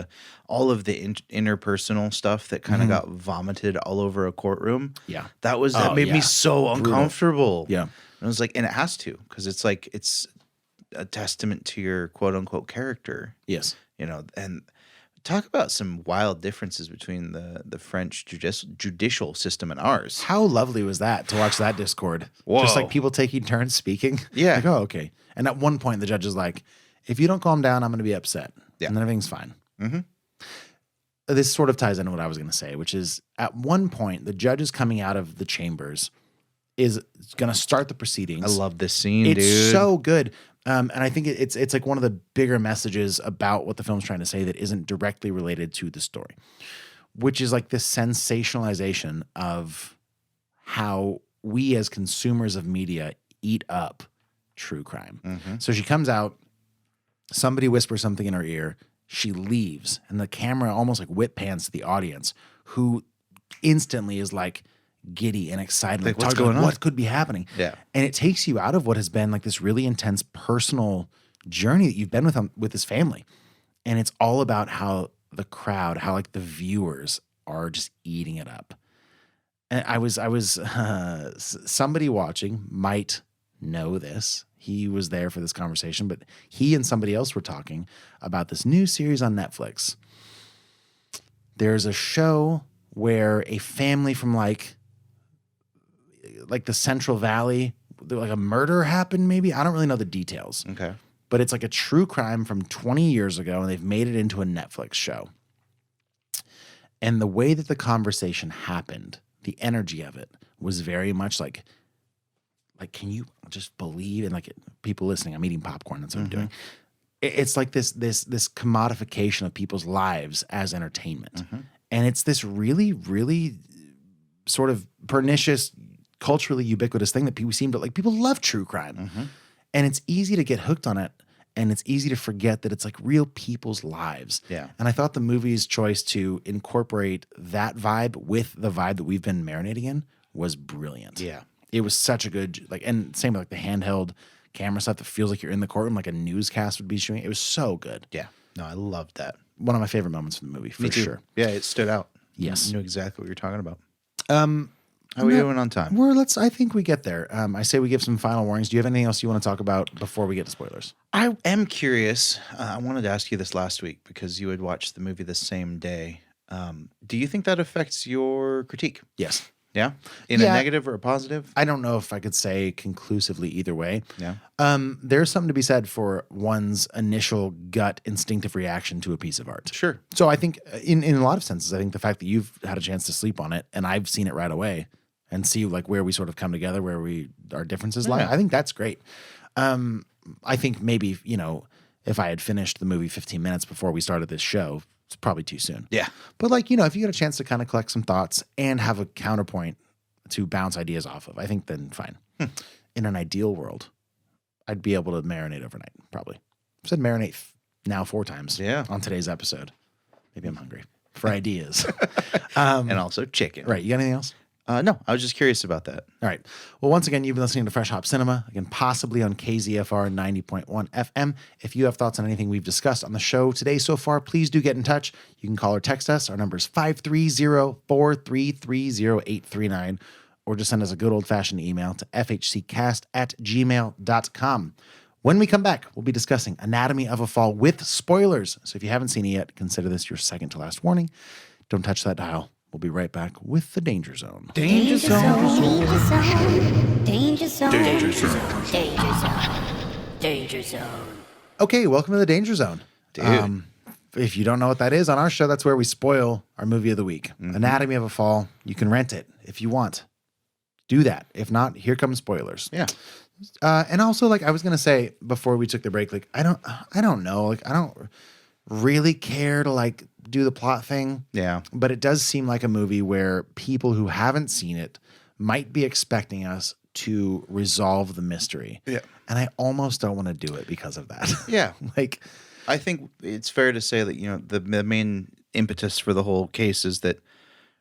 all of the interpersonal stuff that kind of got vomited all over a courtroom. Yeah. That made me so uncomfortable. Yeah. And I was like, and it has to, because it's like, it's a testament to your quote unquote character. Yes. And talk about some wild differences between the French judicial system and ours. How lovely was that to watch that discord? Whoa. Just like people taking turns speaking. Yeah. Like, oh, okay. And at one point, the judge is like, if you don't calm down, I'm going to be upset. Yeah. And then everything's fine. This sort of ties into what I was going to say, which is at one point, the judge is coming out of the chambers, is going to start the proceedings. I love this scene, It's dude. so good. And I think it's like one of the bigger messages about what the film's trying to say that isn't directly related to the story, which is like this sensationalization of how we as consumers of media eat up true crime. So she comes out, somebody whispers something in her ear, she leaves, and the camera almost like whip pans to the audience, who instantly is like giddy and excited. Like, what's going on? What could be happening? Yeah. And it takes you out of what has been like this really intense personal journey that you've been with this family. And it's all about how the crowd, how like the viewers are just eating it up. And I was somebody watching might know this. He was there for this conversation, but he and somebody else were talking about this new series on Netflix. There's a show where a family from like the Central Valley, like a murder happened maybe. I don't really know the details. Okay. But it's like a true crime from 20 years ago, and they've made it into a Netflix show. And the way that the conversation happened, the energy of it was very much like can you just believe? And like people listening, I'm eating popcorn. That's what I'm doing. It's like this commodification of people's lives as entertainment. And it's this really, really sort of pernicious, culturally ubiquitous thing that people love true crime. And it's easy to get hooked on it. And it's easy to forget that it's like real people's lives. Yeah. And I thought the movie's choice to incorporate that vibe with the vibe that we've been marinating in was brilliant. Yeah. It was such a good, and same with like the handheld camera stuff that feels like you're in the courtroom, like a newscast would be shooting. It was so good. Yeah. No, I loved that. One of my favorite moments from the movie, for Me too. sure. Yeah, it stood out. Yes. You knew exactly what you're talking about. How are we doing on time? I think we get there. I say we give some final warnings. Do you have anything else you want to talk about before we get to spoilers? I am curious. I wanted to ask you this last week because you had watched the movie the same day. Do you think that affects your critique? Yes. Yeah? In a Yeah. negative or a positive? I don't know if I could say conclusively either way. Yeah. There's something to be said for one's initial gut instinctive reaction to a piece of art. Sure. So I think in a lot of senses, I think the fact that you've had a chance to sleep on it and I've seen it right away and see like where we sort of come together, where our differences lie, I think that's great. I think maybe, if I had finished the movie 15 minutes before we started this show, it's probably too soon. Yeah. But if you get a chance to kind of collect some thoughts and have a counterpoint to bounce ideas off of, I think then fine. In an ideal world, I'd be able to marinate overnight, probably. I've said marinate now 4 times on today's episode. Maybe I'm hungry for ideas. And also chicken. Right. You got anything else? No, I was just curious about that. All right. Well, once again, you've been listening to Fresh Hop Cinema, again, possibly on KZFR 90.1 FM. If you have thoughts on anything we've discussed on the show today so far, please do get in touch. You can call or text us. Our number is 530-433-0839, or just send us a good old-fashioned email to fhccast@gmail.com. When we come back, we'll be discussing Anatomy of a Fall with spoilers. So if you haven't seen it yet, consider this your second to last warning. Don't touch that dial. We'll be right back with the Danger Zone. Danger zone. Danger zone. Danger zone. Danger zone. Danger zone. Danger zone. Okay, welcome to the Danger Zone. Dude. If you don't know what that is, on our show, that's where we spoil our movie of the week. Anatomy of a Fall. You can rent it if you want. Do that. If not, here come spoilers. Yeah. And also, I was gonna say before we took the break, I don't know, I don't really care to do the plot thing. Yeah. But it does seem like a movie where people who haven't seen it might be expecting us to resolve the mystery. Yeah. And I almost don't want to do it because of that. Yeah. Like, I think it's fair to say that, you know, the main impetus for the whole case is that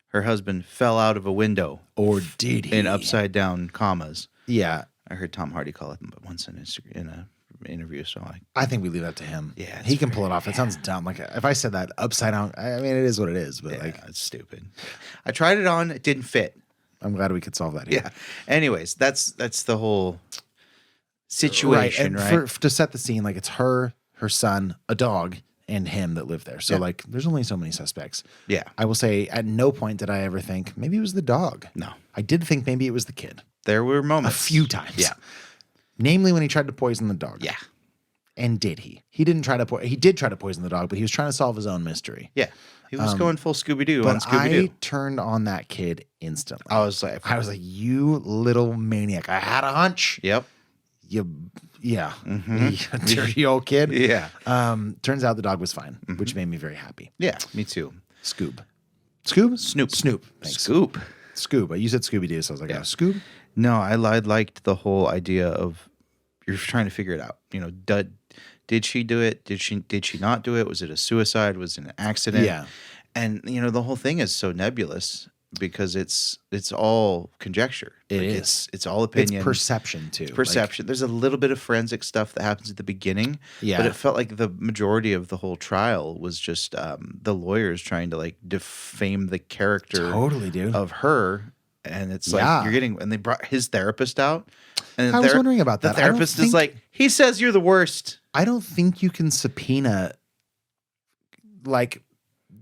her husband fell out of a window. or did he? In upside down commas. Yeah. I heard Tom Hardy call it once in an interview, so I think we leave that to him. Yeah, it's he can pull it off. It sounds dumb. Like, if I said that upside down, I mean, it is what it is. But it's stupid. I tried it on; it didn't fit. I'm glad we could solve that here. Yeah. Anyways, that's the whole situation, right? And to set the scene, it's her son, a dog, and him that live there. So there's only so many suspects. Yeah. I will say at no point did I ever think maybe it was the dog. No. I did think maybe it was the kid. There were A moments. few times. Yeah. Namely when he tried to poison the dog. Yeah. And did he? He didn't try to he did try to poison the dog, but he was trying to solve his own mystery. Yeah. He was going full Scooby-Doo on But Scooby-Doo. I turned on that kid instantly. I was like, you little maniac. I had a hunch. yep. You dirty old kid. Yeah. Turns out the dog was fine, which made me very happy. Yeah, me too. Scoob. Snoop. Thanks. Scoop. Scoob. You said Scooby-Doo, so I was like, Yeah. oh, Scoob? No, I liked the whole idea of you're trying to figure it out. You know, did she do it? Did she not do it? Was it a suicide? Was it an accident? Yeah. And you know, the whole thing is so nebulous because it's all conjecture. It is. It's all opinion. It's perception, too. Perception. There's a little bit of forensic stuff that happens at the beginning. Yeah. But it felt like the majority of the whole trial was just the lawyers trying to defame the character Totally, dude. of her. And it's Yeah. you're getting, and they brought his therapist out. And I was wondering about that. The I don't therapist is think- like, he says you're the worst. I don't think you can subpoena,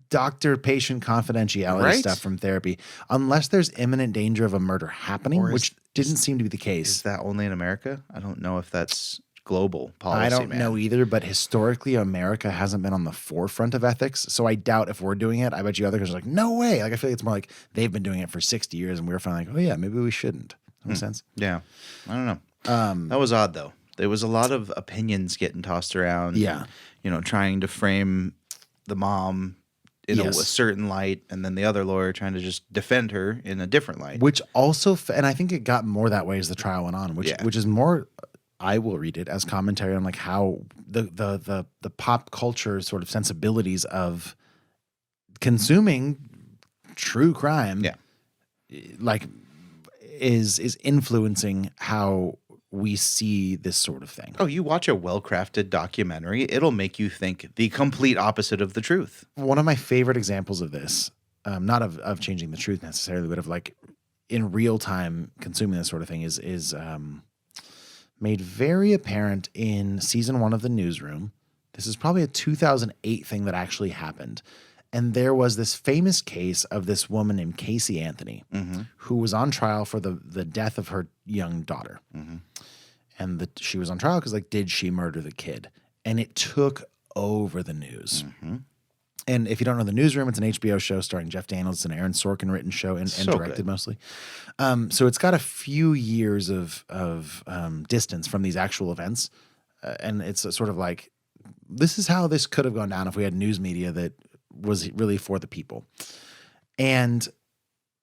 doctor-patient confidentiality Right? stuff from therapy, unless there's imminent danger of a murder happening, which didn't seem to be the case. Is that only in America? I don't know if that's global policy, I don't man. know either, but historically, America hasn't been on the forefront of ethics. So I doubt if we're doing it. I bet you other countries are like, no way. Like, I feel like it's more like they've been doing it for 60 years and we were finally like, oh, yeah, maybe we shouldn't. That makes sense. Yeah. I don't know. That was odd, though. There was a lot of opinions getting tossed around. Yeah. And, trying to frame the mom in a Yes. certain light, and then the other lawyer trying to just defend her in a different light. Which also, and I think it got more that way as the trial went on, which is more, I will read it as commentary on like how the pop culture sort of sensibilities of consuming true crime, like is influencing how we see this sort of thing. Oh, you watch a well-crafted documentary, it'll make you think the complete opposite of the truth. One of my favorite examples of this, not of changing the truth necessarily, but of like in real time consuming this sort of thing is made very apparent in season 1 of The Newsroom. This is probably a 2008 thing that actually happened. And there was this famous case of this woman named Casey Anthony, who was on trial for the death of her young daughter. And she was on trial because, like, did she murder the kid? And it took over the news. And if you don't know The Newsroom, it's an HBO show starring Jeff Daniels. It's an Aaron Sorkin written show and directed good. mostly. So it's got a few years of distance from these actual events. And it's a sort of like, this is how this could have gone down if we had news media that was really for the people. And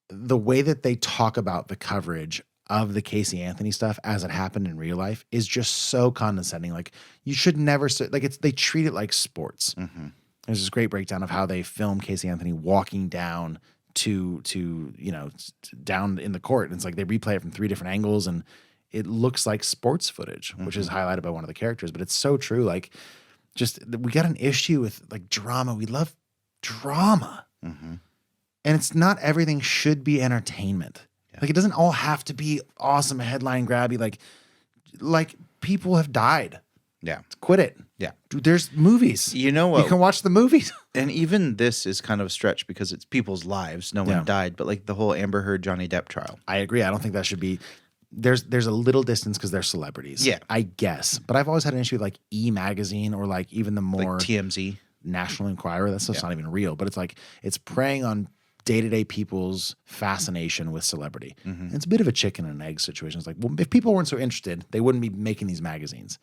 the way that they talk about the coverage of the Casey Anthony stuff as it happened in real life is just so condescending. Like, you should never they treat it like sports. There's this great breakdown of how they film Casey Anthony walking down to down in the court. And it's like they replay it from 3 different angles and it looks like sports footage, which is highlighted by one of the characters. But it's so true. Like, just, we got an issue with like drama. We love drama. And it's not everything should be entertainment. Like, it doesn't all have to be awesome, headline grabby. Like people have died. Yeah. Quit it. Yeah. Dude, there's movies. You know what? You can watch the movies. And even this is kind of a stretch because it's people's lives. No one died. But like the whole Amber Heard Johnny Depp trial. I agree. I don't think that should be. There's a little distance because they're celebrities. Yeah. I guess. But I've always had an issue with like E! Magazine or like even the more Like TMZ. National Enquirer. That stuff's not even real. But it's like, it's preying on day-to-day people's fascination with celebrity. And it's a bit of a chicken and egg situation. It's like, well, if people weren't so interested, they wouldn't be making these magazines.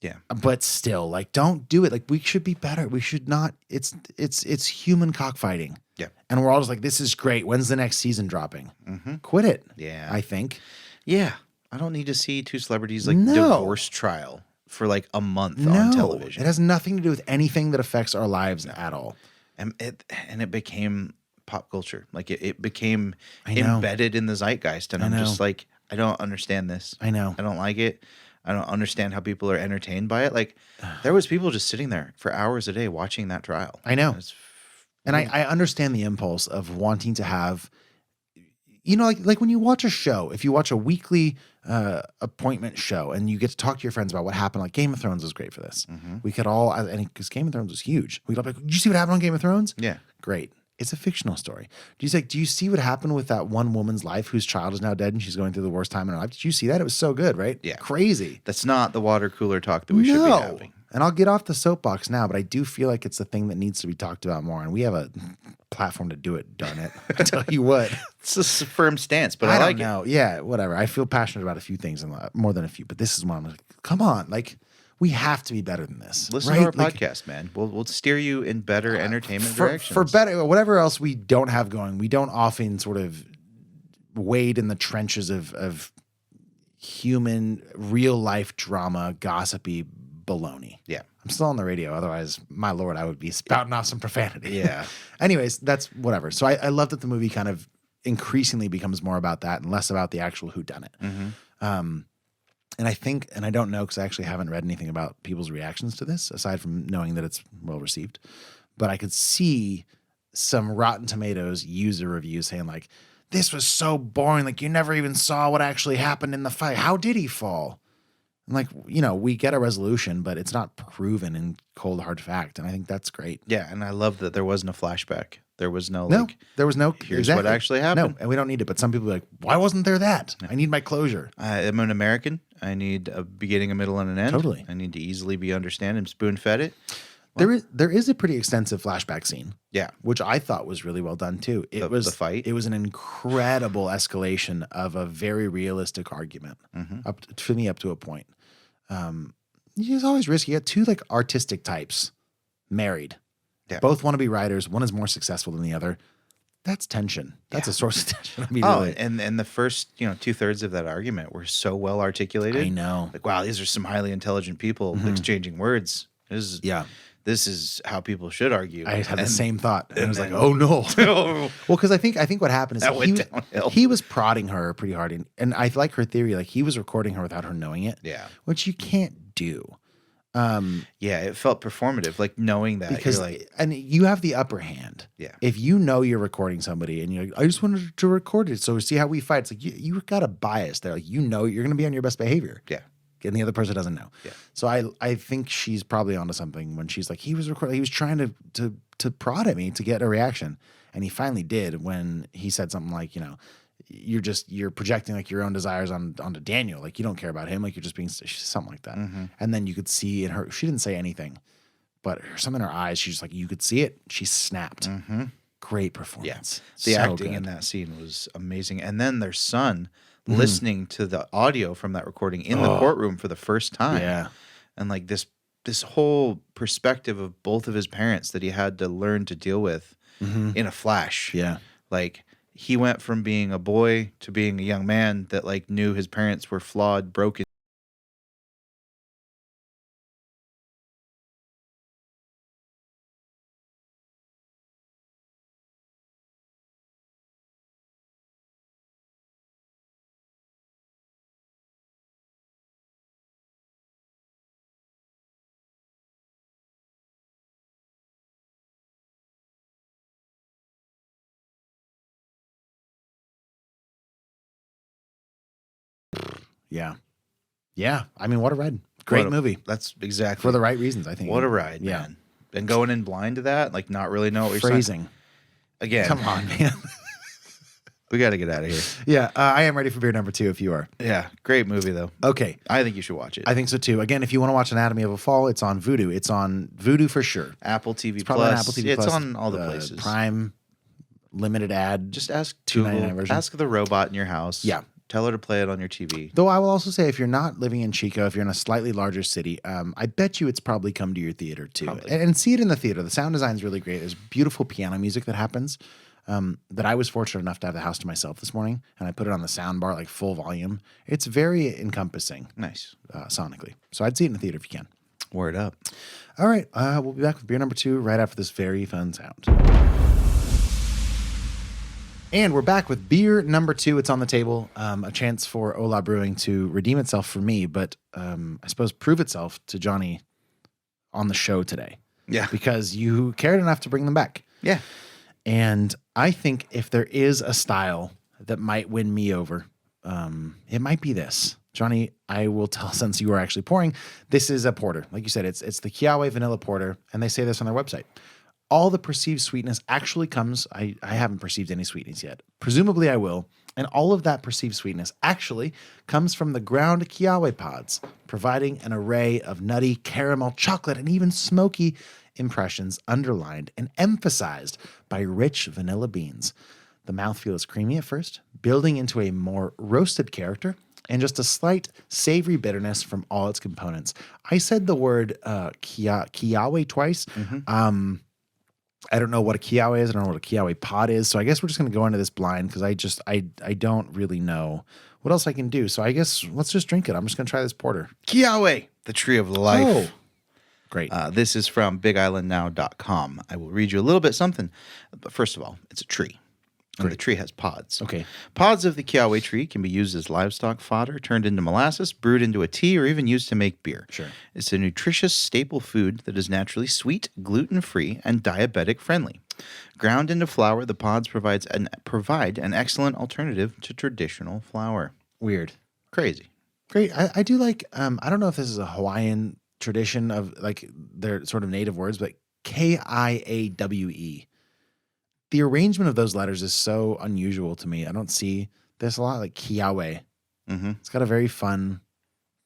Yeah. But still, like, don't do it. Like, we should be better. We should not. It's human cockfighting. Yeah. And we're all just like, this is great. When's the next season dropping? Quit it. Yeah. I think. Yeah. I don't need to see 2 celebrities like No. divorce trial for like a month on television. It has nothing to do with anything that affects our lives at all. And it became pop culture. Like it became I know. embedded in the zeitgeist. And I I'm know. just like, I don't understand this. I know. I don't like it. I don't understand how people are entertained by it. Like there was people just sitting there for hours a day watching that trial. I know. It's, And I understand the impulse of wanting to have, like when you watch a show, if you watch a weekly appointment show and you get to talk to your friends about what happened, like Game of Thrones was great for this. We could all, because Game of Thrones was huge. We'd all be like, did you see what happened on Game of Thrones? Yeah. Great. It's a fictional story. Do you see what happened with that one woman's life whose child is now dead and she's going through the worst time in her life? Did you see that? It was so good, right? Yeah. Crazy. That's not the water cooler talk that we should be having. And I'll get off the soapbox now, but I do feel like it's the thing that needs to be talked about more. And we have a platform to do it, darn it. I tell you what. It's a firm stance, but I I don't like know. Yeah, whatever. I feel passionate about a few things, more than a few, but this is one I'm like, come on. Like, we have to be better than this. Listen right? to our Like, podcast, man. We'll steer you in better entertainment for directions. better, whatever else we don't have going, we don't often sort of wade in the trenches of human, real life drama, gossipy baloney. Yeah. I'm still on the radio. Otherwise, my Lord, I would be spouting off some profanity. Yeah. Anyways, that's whatever. So I love that the movie kind of increasingly becomes more about that and less about the actual whodunit. And I think, and I don't know because I actually haven't read anything about people's reactions to this, aside from knowing that it's well received. But I could see some Rotten Tomatoes user reviews saying like, this was so boring. Like, you never even saw what actually happened in the fight. How did he fall? And like, you know, we get a resolution, but it's not proven in cold hard fact. And I think that's great. Yeah, and I love that there wasn't a flashback. There was no No, like, there was no. here's what actually happened. No, and we don't need it. But some people are like, why wasn't there that? I need my closure. I'm an American. I need a beginning, a middle, and an end. Totally. I need to easily be understand and spoon fed it. There is a pretty extensive flashback scene. Yeah. Which I thought was really well done too. It was the fight? It was an incredible escalation of a very realistic argument. For me, up to a point. It's always risky. You got two like artistic types married. Yeah. Both want to be writers. One is more successful than the other. That's tension. That's a source of tension. I mean, Oh, really. and the first 2/3 of that argument were so well articulated. I know. Like, wow, these are some highly intelligent people exchanging words. This is how people should argue. I had the same thought. And I was like, then- oh no. Well, because I think what happened is That went downhill. he was prodding her pretty hard. And I like her theory. Like he was recording her without her knowing it. Yeah. Which you can't do. Yeah, it felt performative, like knowing that. Because you're like, and you have the upper hand. Yeah. If you know you're recording somebody and you're like, I just wanted to record it. So see how we fight. It's like you got a bias there. Like you're gonna be on your best behavior. yeah. And the other person doesn't know. Yeah. So I think she's probably onto something when she's like, he was trying to prod at me to get a reaction. And he finally did when he said something like, you're projecting like your own desires onto Daniel. Like you don't care about him. Like you're just being something like that. And then you could see in her, she didn't say anything, but something in her eyes, she's just like, you could see it. She snapped. Great Yeah. performance. The So acting good. in that scene was amazing. And then their son listening to the audio from that recording in the courtroom for the first time. Yeah. And like this whole perspective of both of his parents that he had to learn to deal with in a flash. Yeah. Like he went from being a boy to being a young man that like knew his parents were flawed, broken. Yeah. Yeah. I mean, what a ride. Great movie. That's exactly For the right reasons, I think. what a ride, Yeah. man. And going in blind to that, like not really know what you're saying. Phrasing. Again, Come on, man. we got to get out of here. Yeah. I am ready for beer number 2 if you are. Yeah, great movie though. Okay. I think you should watch it. I think so too. Again, if you want to watch Anatomy of a Fall, it's on Vudu. It's on Vudu for sure. Apple TV Probably Plus. on Apple TV It's Plus. on all the places. Prime, limited ad. Just ask $2.99 Google, version. ask the robot in your house. Yeah. Tell her to play it on your TV. Though I will also say, if you're not living in Chico, if you're in a slightly larger city, I bet you it's probably come to your theater too. Probably. And see it in the theater. The sound design is really great. There's beautiful piano music that happens. That I was fortunate enough to have the house to myself this morning, and I put it on the sound bar like full volume. It's very encompassing Nice. sonically. So I'd see it in the theater if you can. Word up. All right, we'll be back with beer number 2 right after this very fun sound. And we're back with beer number 2. It's on the table. A chance for Ola Brewing to redeem itself for me, but I suppose prove itself to Jonny on the show today. Yeah. Because you cared enough to bring them back. Yeah. And I think if there is a style that might win me over, it might be this. Jonny, I will tell, since you are actually pouring, this is a porter. Like you said, it's the Kiawe Vanilla Porter, and they say this on their website. All the perceived sweetness actually comes, I haven't perceived any sweetness yet. Presumably I will. And all of that perceived sweetness actually comes from the ground Kiawe pods, providing an array of nutty, caramel, chocolate, and even smoky impressions underlined and emphasized by rich vanilla beans. The mouthfeel is creamy at first, building into a more roasted character, and just a slight savory bitterness from all its components. I said the word Kiawe twice. I don't know what a Kiawe is. I don't know what a Kiawe pod is. So I guess we're just going to go into this blind because I don't really know what else I can do. So I guess let's just drink it. I'm just going to try this porter. Kiawe, the tree of life. Oh, great. This is from BigIslandNow.com. I will read you a little bit something. But first of all, it's a tree. And the tree has pods. Okay. Pods of the Kiawe tree can be used as livestock fodder, turned into molasses, brewed into a tea, or even used to make beer. Sure. It's a nutritious staple food that is naturally sweet, gluten-free, and diabetic-friendly. Ground into flour, the pods provide an excellent alternative to traditional flour. Weird. Crazy. Great. I do like, I don't know if this is a Hawaiian tradition of like their sort of native words, but Kiawe. The arrangement of those letters is so unusual to me. I don't see this a lot, like Kiawe. Mm-hmm. It's got a very fun,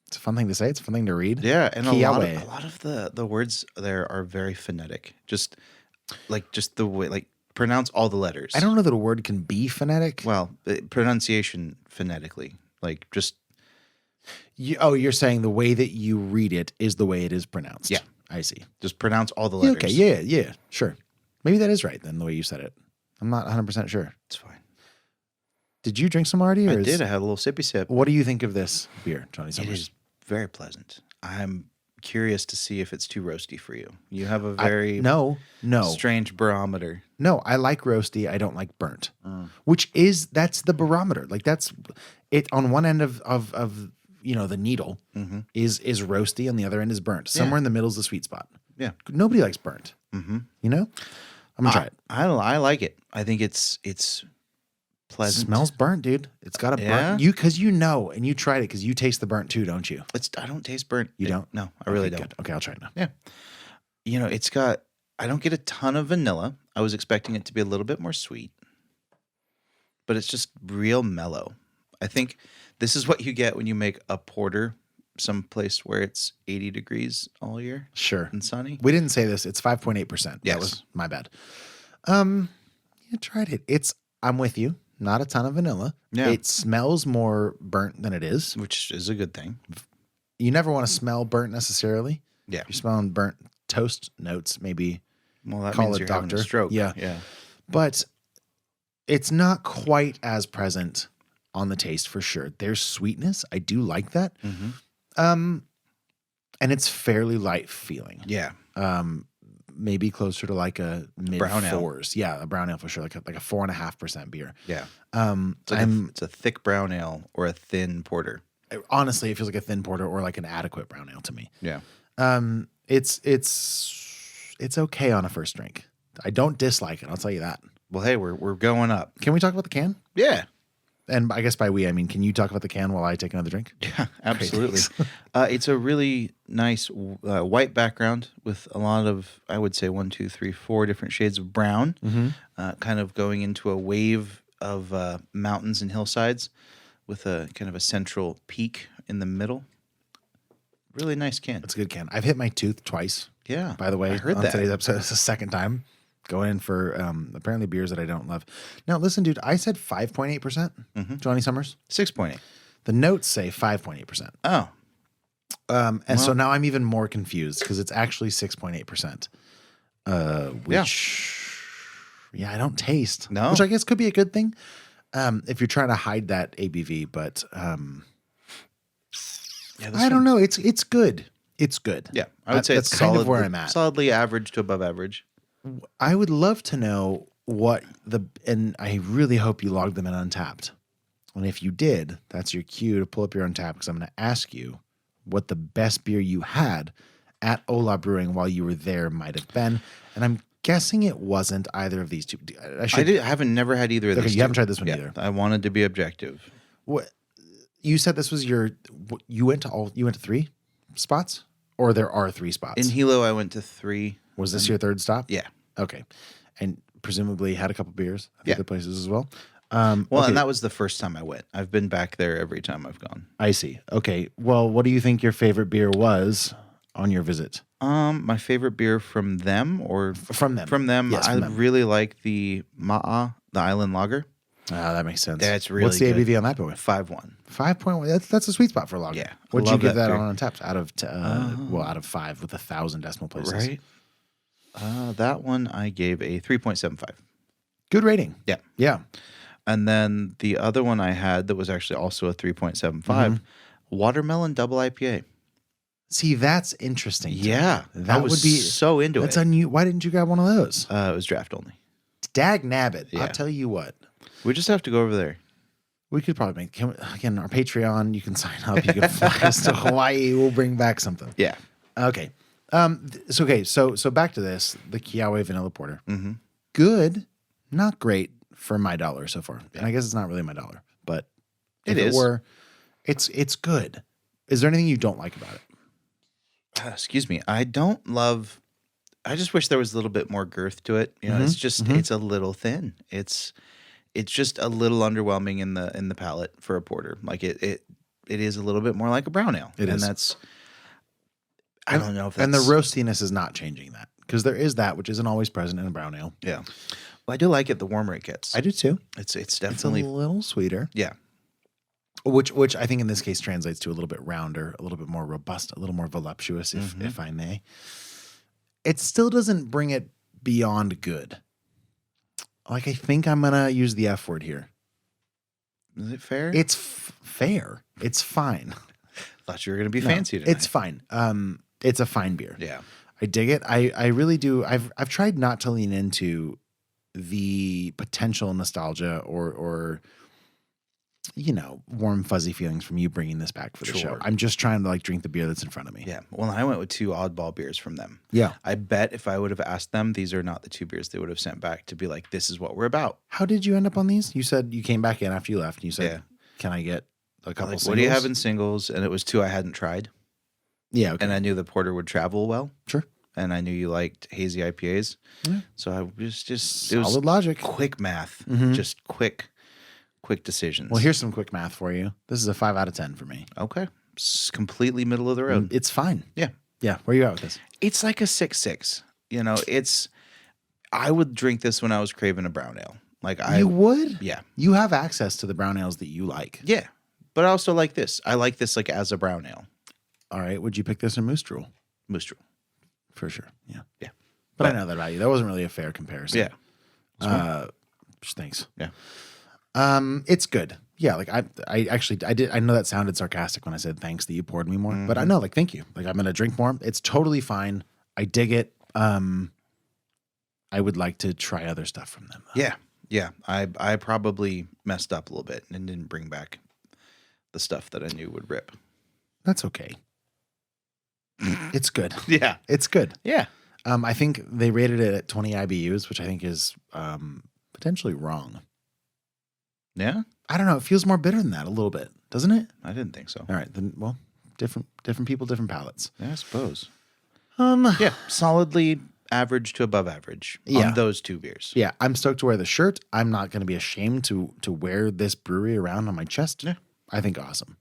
it's a fun thing to say. It's a fun thing to read. Yeah, and a Kiawe. lot of the words there are very phonetic. Just the way, like, pronounce all the letters. I don't know that a word can be phonetic. Well, pronunciation phonetically, like just You're saying the way that you read it is the way it is pronounced. Yeah. I see. just pronounce all the Yeah, letters. okay, yeah, sure. Maybe that is right then, the way you said it. I'm not 100% sure. It's fine. Did you drink some already? Or I did. I had a little sippy sip. What do you think of this beer, Johnny It Summers? is very pleasant. I'm curious to see if it's too roasty for you. You have a very No. strange barometer. No, I like roasty. I don't like burnt, that's the barometer. Like that's it on one end of the needle is roasty. On the other end is burnt. Somewhere in the middle is the sweet spot. Yeah. Nobody likes burnt. I'm going to try it. I like it. I think it's pleasant. Smells burnt, dude. It's got a Yeah? burnt. Because and you tried it because you taste the burnt too, don't you? I don't taste burnt. You don't? No, I really Okay, don't. good. Okay, I'll try it now. Yeah. It's got, I don't get a ton of vanilla. I was expecting it to be a little bit more sweet, but it's just real mellow. I think this is what you get when you make a porter someplace where it's 80 degrees all year Sure. and sunny. We didn't say this. It's 5.8%. Yes. That was my bad. You tried it. I'm with you. Not a ton of vanilla. Yeah. It smells more burnt than it is. Which is a good thing. You never want to smell burnt necessarily. Yeah. If you're smelling burnt toast notes, maybe Well, that call means a you're having doctor. a stroke. Yeah. Yeah. But it's not quite as present on the taste for sure. There's sweetness. I do like that. And it's fairly light feeling. Yeah. Maybe closer to like a mid Brown ale. fours. Yeah, a brown ale for sure. Like a 4.5% beer. Yeah. It's It's a thick brown ale or a thin porter. honestly, it feels like a thin porter or like an adequate brown ale to me. Yeah. It's okay on a first drink. I don't dislike it. I'll tell you that. Well, hey, we're going up. Can we talk about the can? Yeah. And I guess by we, I mean, can you talk about the can while I take another drink? Yeah, absolutely. thanks. It's a really nice white background with a lot of, I would say, 1, 2, 3, 4 different shades of brown, kind of going into a wave of mountains and hillsides with a kind of a central peak in the middle. Really nice can. It's a good can. I've hit my tooth twice. Yeah. By the way, I heard on that. today's episode, it's the second time going in for apparently beers that I don't love. Now, listen, dude, I said 5.8%. Johnny Summers. 6.8. The notes say 5.8%. Oh. So now I'm even more confused because it's actually 6.8%. Which, I don't taste. No. Which I guess could be a good thing if you're trying to hide that ABV. But I don't know. It's good. It's good. Yeah. I would say that's it's kind of where I'm at. Solidly average to above average. I would love to know what and I really hope you logged them in Untapped. And if you did, that's your cue to pull up your Untapped because I'm going to ask you what the best beer you had at Ola Brewing while you were there might have been. And I'm guessing it wasn't either of these two. I haven't never had either of Okay, these. you haven't tried this one either. I wanted to be objective. What you said this was you went to 3 spots, or there are 3 spots? In Hilo, I went to 3. Was this your third stop? Yeah. Okay, and presumably had a couple beers at Yeah. other places as well. Well, okay. and that was the first time I went. I've been back there every time I've gone. I see. Okay. Well, what do you think your favorite beer was on your visit? My favorite beer from them or From them. From them, Yes, I from them. really like the Ma'a, the Island Lager. Ah, that makes sense. That's really What's the good. ABV on that boy? 5.1. 5.1. That's a sweet spot for a lager. Yeah, I What'd you love give that that beer. on Untapped? Out of 5 with 1,000 decimal places. Right? That one I gave a 3.75. Good rating. Yeah. Yeah. And then the other one I had that was actually also a 3.75, Mm-hmm. Watermelon Double IPA. See, that's interesting. to me. Yeah. That I was would be so into That's it. Why didn't you grab one of those? It was draft only. Dag nabbit. Yeah. I'll tell you what. We just have to go over there. We could probably again, our Patreon, you can sign up. You can fly us to Hawaii. We'll bring back something. Yeah. Okay. So back to this, the Kiawe Vanilla Porter. Mm-hmm. Good, not great for my dollar so far. And I guess it's not really my dollar, but It if is. it were, it's good. Is there anything you don't like about it? Excuse me. I just wish there was a little bit more girth to it. You know, it's just it's a little thin. It's just a little underwhelming in the palate for a porter. Like it is a little bit more like a brown ale. It is. That's I don't know if that's And the roastiness is not changing that, because there is that which isn't always present in a brown ale. Yeah. Well, I do like it the warmer it gets. I do too. It's It's definitely a little sweeter. yeah. Which I think in this case translates to a little bit rounder, a little bit more robust, a little more voluptuous, if I may. It still doesn't bring it beyond good. Like, I think I'm going to use the F word here. Is it fair? It's fair. It's fine. Thought you were going to be No, fancy tonight. it's fine. It's a fine beer. Yeah. I dig it. I really do. I've tried not to lean into the potential nostalgia or you know, warm fuzzy feelings from you bringing this back for the show. Sure. I'm just trying to like drink the beer that's in front of me. Yeah. Well, I went with 2 oddball beers from them. Yeah. I bet if I would have asked them, these are not the 2 beers they would have sent back to be like, this is what we're about. How did you end up on these? You said you came back in after you left and you said, Yeah. can I get a couple Like, singles? what do you have in singles? And it was 2 I hadn't tried. Yeah. Okay. And I knew the porter would travel well. Sure. And I knew you liked hazy IPAs. Yeah. So I was just, it Solid was logic. quick math. Mhm. Just quick decisions. Well, here's some quick math for you. This is a 5 out of 10 for me. Okay. It's completely middle of the road. It's fine. Yeah. Yeah. Where you at with this? It's like a 6.6. You know, I would drink this when I was craving a brown ale. Like You would? yeah. You have access to the brown ales that you like. Yeah. But I also like this. I like this like as a brown ale. All right. Would you pick this or Moose Drool? Moose Drool. For sure. Yeah. Yeah. But I know that about you. That wasn't really a fair comparison. Yeah. Thanks. Yeah. It's good. Yeah, like I know that sounded sarcastic when I said thanks that you poured me more, but I know, like, thank you. Like, I'm gonna drink more. It's totally fine. I dig it. I would like to try other stuff from them, though. Yeah. Yeah. I probably messed up a little bit and didn't bring back the stuff that I knew would rip. That's okay. It's good. Yeah. It's good. Yeah. I think they rated it at 20 IBUs, which I think is potentially wrong. Yeah. I don't know. It feels more bitter than that a little bit, doesn't it? I didn't think so. All right, then. Well, different people, different palates. Yeah, I suppose. Yeah. Solidly average to above average on those 2 beers. Yeah, I'm stoked to wear the shirt. I'm not going to be ashamed to wear this brewery around on my chest. Yeah. I think awesome.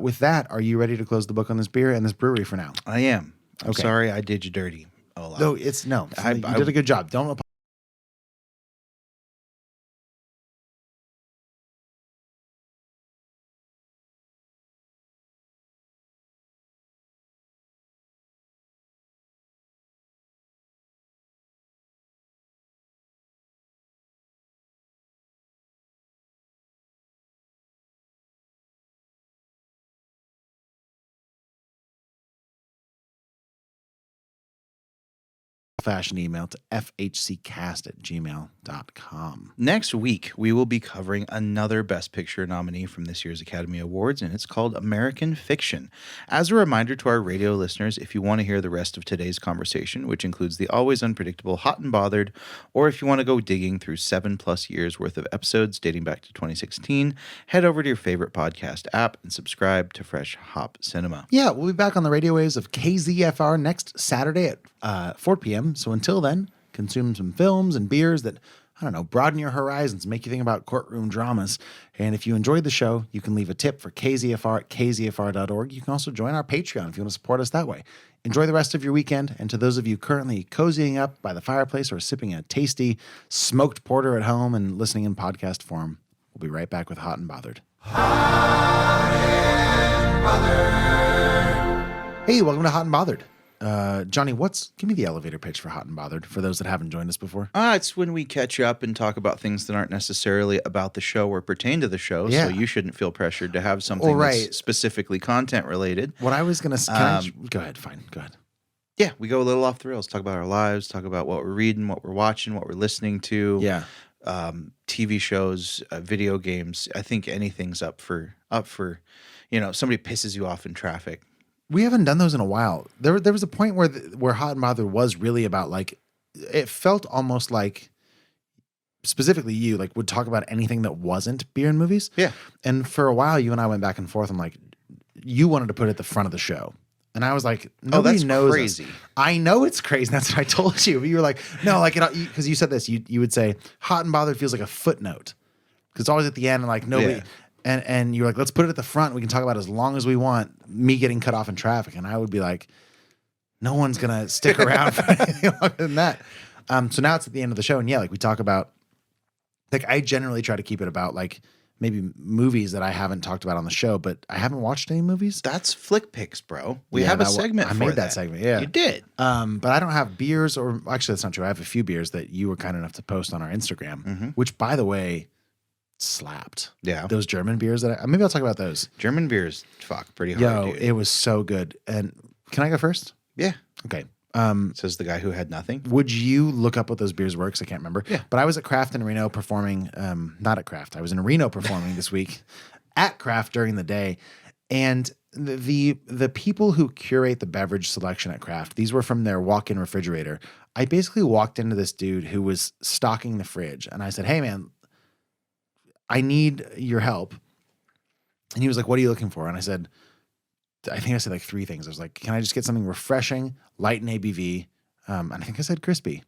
With that, are you ready to close the book on this beer and this brewery for now? I am. I'm Okay. sorry I did you dirty, Ola. No, it's no. I- You did a good job. Don't. Fashion email to fhccast@gmail.com. Next week, we will be covering another Best Picture nominee from this year's Academy Awards, and it's called American Fiction. As a reminder to our radio listeners, if you want to hear the rest of today's conversation, which includes the always unpredictable Hot and Bothered, or if you want to go digging through 7+ years worth of episodes dating back to 2016, head over to your favorite podcast app and subscribe to Fresh Hop Cinema. Yeah, we'll be back on the radio waves of KZFR next Saturday at 4 p.m. So until then, consume some films and beers that, I don't know, broaden your horizons, make you think about courtroom dramas. And if you enjoyed the show, you can leave a tip for KZFR at kzfr.org. You can also join our Patreon if you want to support us that way. Enjoy the rest of your weekend. And to those of you currently cozying up by the fireplace or sipping a tasty smoked porter at home and listening in podcast form, we'll be right back with Hot and Bothered. Hey, welcome to Hot and Bothered. Jonny, give me the elevator pitch for Hot and Bothered for those that haven't joined us before. It's when we catch up and talk about things that aren't necessarily about the show or pertain to the show. Yeah. So you shouldn't feel pressured to have something that's specifically content related. What I was going to go ahead. Fine. Go ahead. Yeah, we go a little off the rails, talk about our lives, talk about what we're reading, what we're watching, what we're listening to. Yeah. TV shows, video games. I think anything's up for, somebody pisses you off in traffic. We haven't done those in a while. There was a point where Hot and Bothered was really about, like, it felt almost like specifically you like would talk about anything that wasn't beer and movies. Yeah. And for a while, you and I went back and forth. I'm like, you wanted to put it at the front of the show. And I was like, nobody that's knows crazy. us. I know it's crazy. That's what I told you. But you were like, no, like, because you said this, you would say, Hot and Bothered feels like a footnote. Because it's always at the end, and like, nobody, Yeah. and you're like, let's put it at the front. We can talk about it as long as we want, me getting cut off in traffic. And I would be like, no one's going to stick around for anything longer than that. So now it's at the end of the show. And yeah, like we talk about, like I generally try to keep it about like maybe movies that I haven't talked about on the show, but I haven't watched any movies. That's Flick Picks, bro. We Yeah, have a that segment I for made that segment, yeah. You did. But I don't have beers, or actually that's not true. I have a few beers that you were kind enough to post on our Instagram, which by the way, slapped. Yeah. Those German beers that maybe I'll talk about those. German beers, pretty hard, Yo, dude. it was so good. And can I go first? Yeah. Okay. Says the guy who had nothing. Would you look up what those beers were? Because I can't remember. Yeah. But I was at Craft in Reno performing, not at Craft. I was in Reno performing this week at Craft during the day. And the people who curate the beverage selection at Craft, these were from their walk-in refrigerator. I basically walked into this dude who was stocking the fridge. And I said, hey, man, I need your help. And he was like, what are you looking for? And I said, I think I said like three things. I was like, can I just get something refreshing, light in ABV? And I think I said crispy.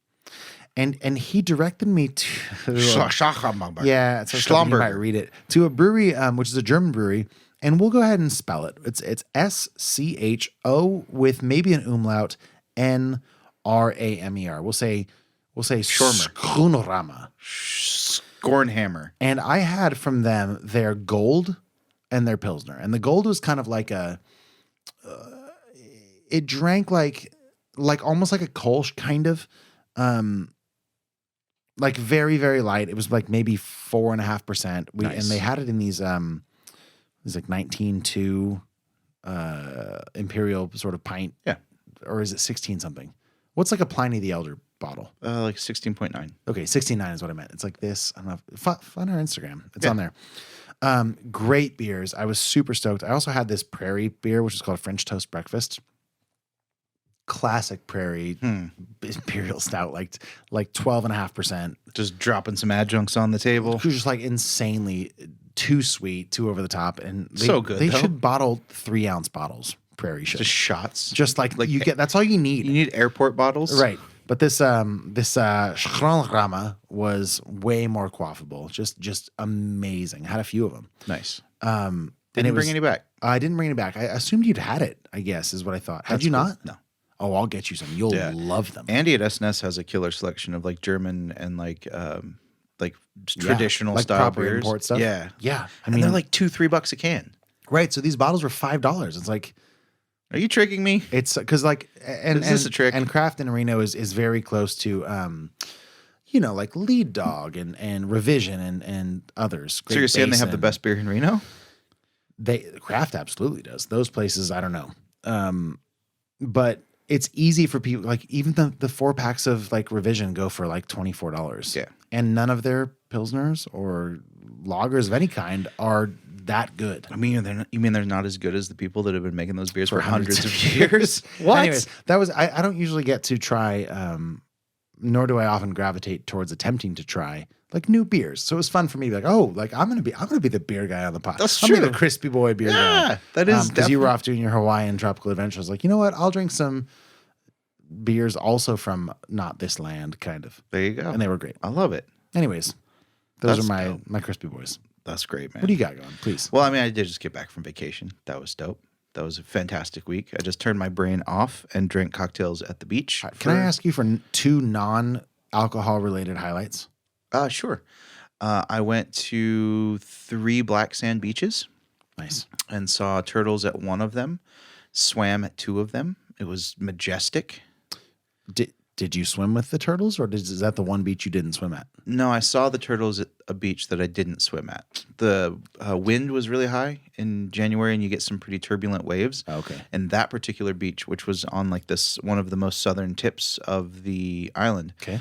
And he directed me to yeah, so you might read it, to a brewery, which is a German brewery, and we'll go ahead and spell it. It's SCHO with maybe an umlaut, NRAMER. We'll say Schronerama. Scornhammer. And I had from them their gold and their Pilsner. And the gold was kind of like it drank like almost like a Kolsch kind of, like very, very light. It was like maybe 4.5%. Nice. And they had it in these, it was like 19.2 Imperial sort of pint. Yeah. Or is it 16 something? What's like a Pliny the Elder bottle? Like 16.9. Okay, 69 is what I meant. It's like this. I don't know. Find our Instagram. It's on there. Great beers. I was super stoked. I also had this Prairie beer, which is called French Toast Breakfast. Classic Prairie Imperial Stout, like 12.5%. Just dropping some adjuncts on the table. It was just like insanely too sweet, too over the top, and So good, They though. should bottle 3-ounce bottles. Prairie should Just shots. just like you get. That's all you need. You need airport bottles. Right. But this Schronrama was way more quaffable. Just amazing. Had a few of them. Nice. And Didn't it bring was- any back. I didn't bring it back. I assumed you'd had it, I guess, is what I thought. Had That's you cool. not? No. Oh, I'll get you some. You'll Yeah. love them. Andy at SNS has a killer selection of like German and like traditional like style proper beers. import stuff. Yeah. Yeah. I mean, they're like $2-3 a can. right. So these bottles were $5. It's like, Are you tricking me? it's because like, and Is this a trick? And Craft in Reno is very close to, like Lead Dog and Revision and others. So you're saying they have the Basin. best beer in Reno? Craft absolutely does. Those places, I don't know. But it's easy for people, like even the 4-packs of like Revision go for like $24. Yeah. And none of their Pilsners or lagers of any kind are that good. I mean, they're not as good as the people that have been making those beers for hundreds of years. years? What? Anyways, that was I don't usually get to try, nor do I often gravitate towards attempting to try like new beers. So it was fun for me to be like, oh, like I'm gonna be the beer guy on the pod. That's I'm gonna be true. the crispy boy beer guy. Yeah, that is because you were off doing your Hawaiian tropical adventure. I was like, you know what? I'll drink some beers also from not this land, kind of. There you go. And they were great. I love it. Anyways, those That's are dope. my crispy boys. That's great, man. What do you got going, please? Well, I mean, I did just get back from vacation. That was dope. That was a fantastic week. I just turned my brain off and drank cocktails at the beach. Can I ask you for 2 non-alcohol related highlights? Sure. I went to 3 black sand beaches Nice. and saw turtles at one of them, swam at 2 of them. It was majestic. Did you swim with the turtles, or is that the one beach you didn't swim at? No, I saw the turtles at a beach that I didn't swim at. The wind was really high in January, and you get some pretty turbulent waves. Okay. And that particular beach, which was on like this one of the most southern tips of the island, Okay.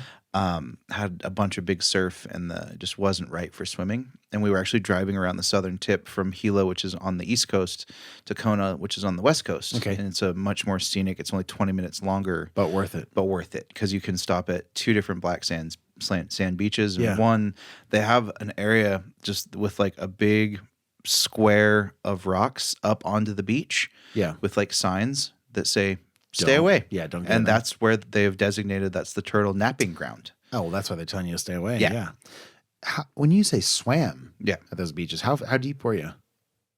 had a bunch of big surf, and it just wasn't right for swimming. And we were actually driving around the southern tip from Hilo, which is on the east coast, to Kona, which is on the west coast. Okay. And it's a much more scenic. It's only 20 minutes longer, But worth it. but worth it because you can stop at 2 different black sand beaches. And Yeah. one, they have an area just with like a big square of rocks up onto the beach. Yeah. With like signs that say "Stay Don't- away." yeah, don't go And there. that's where they have designated that's the turtle napping ground. Oh, well, that's why they're telling you to stay away. Yeah. Yeah. When you say swam Yeah. at those beaches, how deep were you?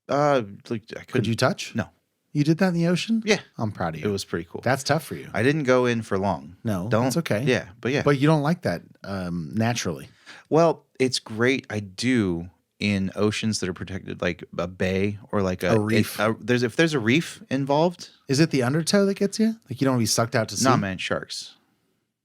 Like I Could you touch? No. You did that in the ocean? Yeah. I'm proud of you. It was pretty cool. That's tough for you. I didn't go in for long. No, Don't. that's okay. Yeah, but yeah. But you don't like that naturally. Well, it's great. I do in oceans that are protected, like a bay or like a reef. If there's a reef involved, Is it the undertow that gets you? Like you don't want to be sucked out to sea? nah, man, sharks.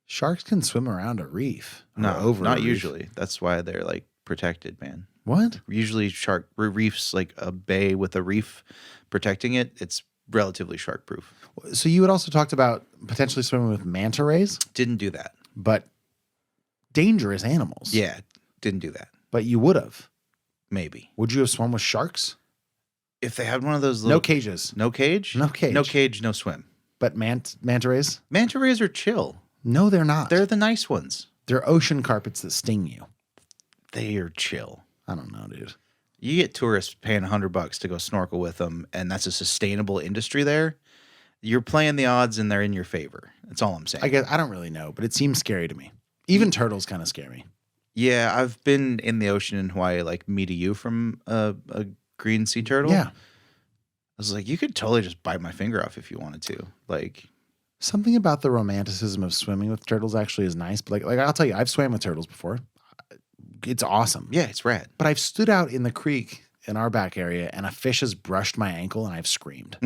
Sharks can swim around a reef. or No, over a not reef. usually. That's why they're like protected, man. What? Usually, shark reefs, like a bay with a reef protecting it, it's relatively shark proof. So you had also talked about potentially swimming with manta rays, Didn't do that. but dangerous animals. Yeah, didn't do that. But you would have. Maybe Would you have swum with sharks? if they had one of those little No cages. no cage, No cage. no cage, no swim. But manta rays? Manta rays are chill. No, they're not. They're the nice ones. They're ocean carpets that sting you. They are chill. I don't know, dude. You get tourists paying $100 to go snorkel with them, and that's a sustainable industry there. You're playing the odds, and they're in your favor. That's all I'm saying. I guess I don't really know, but it seems scary to me. Even turtles kind of scare me. Yeah, I've been in the ocean in Hawaii, like me to you from a green sea turtle. Yeah. I was like, you could totally just bite my finger off if you wanted to. Like, Something about the romanticism of swimming with turtles actually is nice. But like I'll tell you, I've swam with turtles before. It's awesome. yeah, it's rad. But I've stood out in the creek in our back area and a fish has brushed my ankle and I've screamed.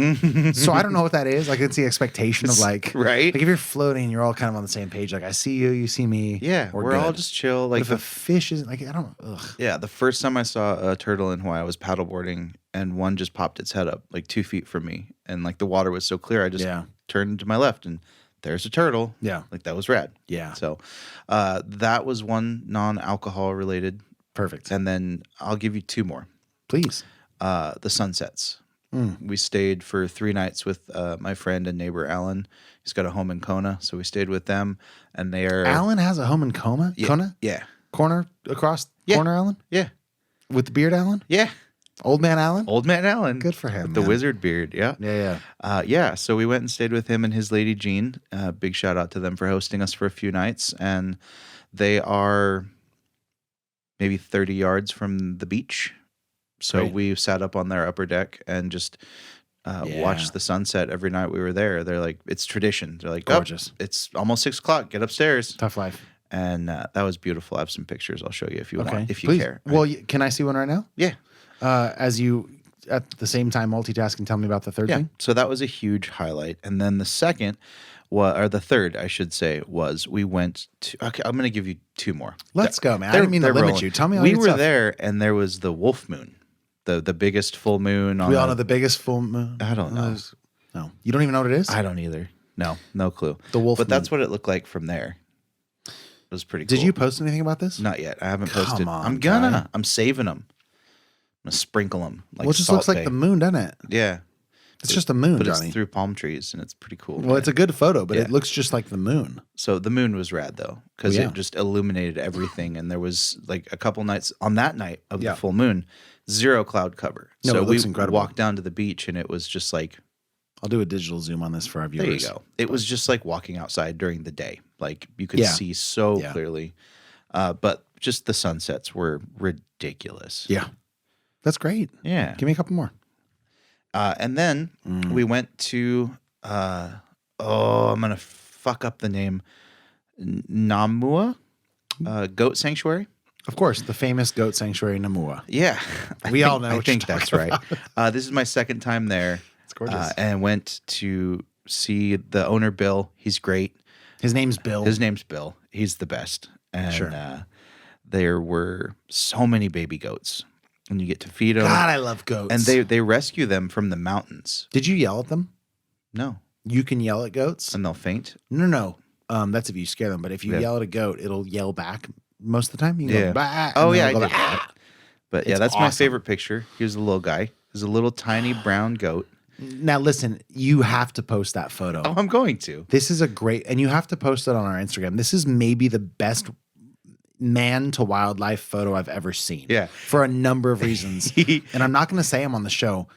So I don't know what that is. Like it's the expectation of like, Right? Like if you're floating, you're all kind of on the same page. Like I see you, you see me. Yeah, we're all good. just chill. But Like, if a fish isn't like, I don't know. Ugh. yeah, the first time I saw a turtle in Hawaii, I was paddleboarding, and one just popped its head up like 2 feet from me, and like the water was so clear, I just Yeah. turned to my left, and there's a turtle. Yeah. Like that was rad. Yeah. So that was one non-alcohol related, Perfect. and then I'll give you 2 more. Please. The sunsets. We stayed for 3 nights with my friend and neighbor Alan. He's got a home in Kona, so we stayed with them, and they are Alan has a home in Kona? Yeah, Kona? Yeah, Corner across Yeah. corner Alan? yeah, With the beard Alan? yeah. Old man Alan? Old man Alan. Good for him, With the man. wizard beard. Yeah. Yeah, yeah. Yeah, so we went and stayed with him and his lady Jean. Big shout out to them for hosting us for a few nights. And they are maybe 30 yards from the beach. So Great. we sat up on their upper deck and just Yeah. watched the sunset every night we were there. They're like, it's tradition. They're like, Gorgeous. "Oh, it's almost 6 o'clock. Get upstairs." Tough life. And that was beautiful. I have some pictures I'll show you if you Okay. want, if you Please. care. Well, can I see one right now? Yeah. As you at the same time multitask and tell me about the third Yeah. thing? So that was a huge highlight. And then the second, or the third, I should say, was we went to. Okay, I'm going to give you 2 more. Let's go, man. I didn't mean to they're limit rolling. you. Tell me all We your were stuff. there, and there was the wolf moon, the biggest full moon. On We all know the biggest full moon. I don't know. No. You don't even know what it is? I don't either. No clue. The wolf But that's moon. what it looked like from there. It was pretty cool. Did you post anything about this? Not yet. I haven't Come posted. on, I'm gonna. guy. I'm saving them. I'm gonna sprinkle them. Like Well, it just Salt looks like Bae. the moon, doesn't it? Yeah. It's just a moon, But Johnny. it's through palm trees, and it's pretty cool. Well, it's a good photo, but Yeah. it looks just like the moon. So the moon was rad though, because Yeah. it just illuminated everything, and there was like a couple nights on that night of Yeah. the full moon, 0 cloud cover. No, so it looks we incredible. walked down to the beach, and it was just like, I'll do a digital zoom on this for our viewers. there you go. It was just like walking outside during the day, like you could Yeah. see so Yeah. clearly. But just the sunsets were ridiculous. Yeah. That's great. Yeah. Give me a couple more. And then we went to I'm gonna fuck up the name, Namua, goat sanctuary. Of course, the famous goat sanctuary Namua. Yeah, We all know I what you're think that's talking right. This is my second time there. It's gorgeous. And went to see the owner, Bill. He's great. His name's Bill. His name's Bill. He's the best. And Sure. there were so many baby goats, and you get to feed them. God, I love goats. And they rescue them from the mountains. Did you yell at them? No, You can yell at goats? and they'll faint. No. That's if you scare them. But if you Yeah. yell at a goat, it'll yell back most of the time. You can Yeah. go, bah, Oh and yeah, I they'll did go, that. "Ah." But yeah, It's that's my awesome. favorite picture. Here's a little guy. He's a little tiny brown goat. Now listen, you have to post that photo. Oh, I'm going to. This is a great, and you have to post it on our Instagram. This is maybe the best man to wildlife photo I've ever seen. Yeah. For a number of reasons. And I'm not going to say him on the show.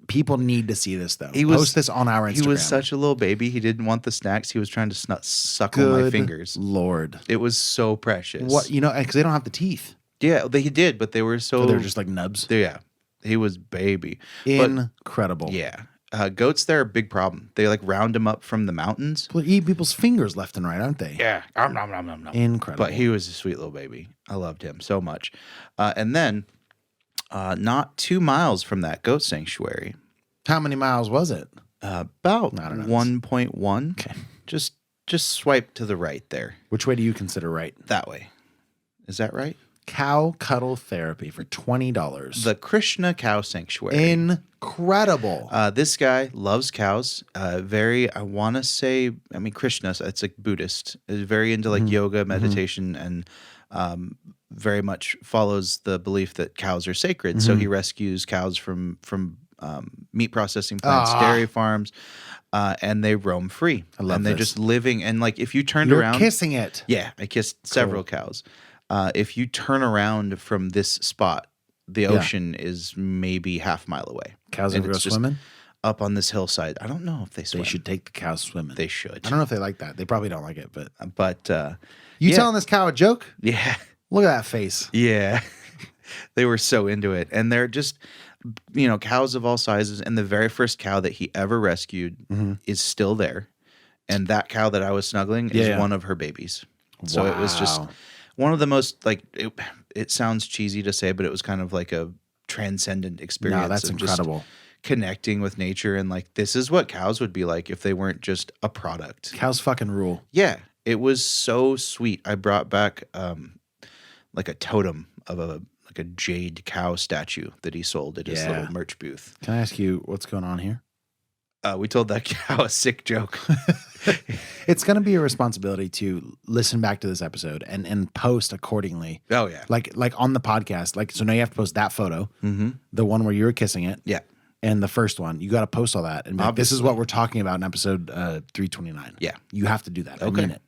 People need to see this, though. Post this on our Instagram. He was such a little baby. He didn't want the snacks. He was trying to suckle my fingers. Lord. It was so precious. What, because they don't have the teeth. Yeah, he did, but they were so They're just like nubs. Yeah. He was baby. Incredible. But, yeah. Goats, they're a big problem. They like round them up from the mountains. Well, eat people's fingers left and right, aren't they? Yeah. Nom, nom, nom, nom. Incredible. But he was a sweet little baby. I loved him so much. And then not 2 miles from that goat sanctuary. How many miles was it? About I don't know. 1.1. Okay. Just swipe to the right there. Which way do you consider right? That way. Is that right? Cow cuddle therapy for $20. The Krishna Cow Sanctuary. Incredible. This guy loves cows. I want to say, Krishna, it's like Buddhist, is very into like yoga, meditation, and very much follows the belief that cows are sacred. So he rescues cows from meat processing plants, dairy farms, and they roam free. I love and they're this. just living. And like if you turned You're around, kissing it. yeah, I kissed several cows. If you turn around from this spot, the ocean is maybe half mile away. Cows And ever go it's just swimming? up on this hillside. I don't know if they swim. They should take the cows swimming. They should. I don't know if they like that. They probably don't like it, but But you yeah. telling this cow a joke? yeah, Look at that face. yeah, they were so into it, and they're just cows of all sizes. And the very first cow that he ever rescued is still there, and that cow that I was snuggling is one of her babies. So it was just Wow. one of the most like it sounds cheesy to say, but it was kind of like a transcendent experience. No, that's of just incredible. connecting with nature, and like this is what cows would be like if they weren't just a product. Cows fucking rule. Yeah, it was so sweet. I brought back like a totem of a jade cow statue that he sold at his little merch booth. Can I ask you what's going on here? We told that cow a sick joke. It's going to be a responsibility to listen back to this episode and post accordingly. Oh yeah, Like on the podcast. Like, so now you have to post that photo, the one where you were kissing it. yeah, And the first one, you got to post all that. And be like, this is Obviously. what we're talking about in episode 329. Yeah. You have to do that. Okay. I mean it.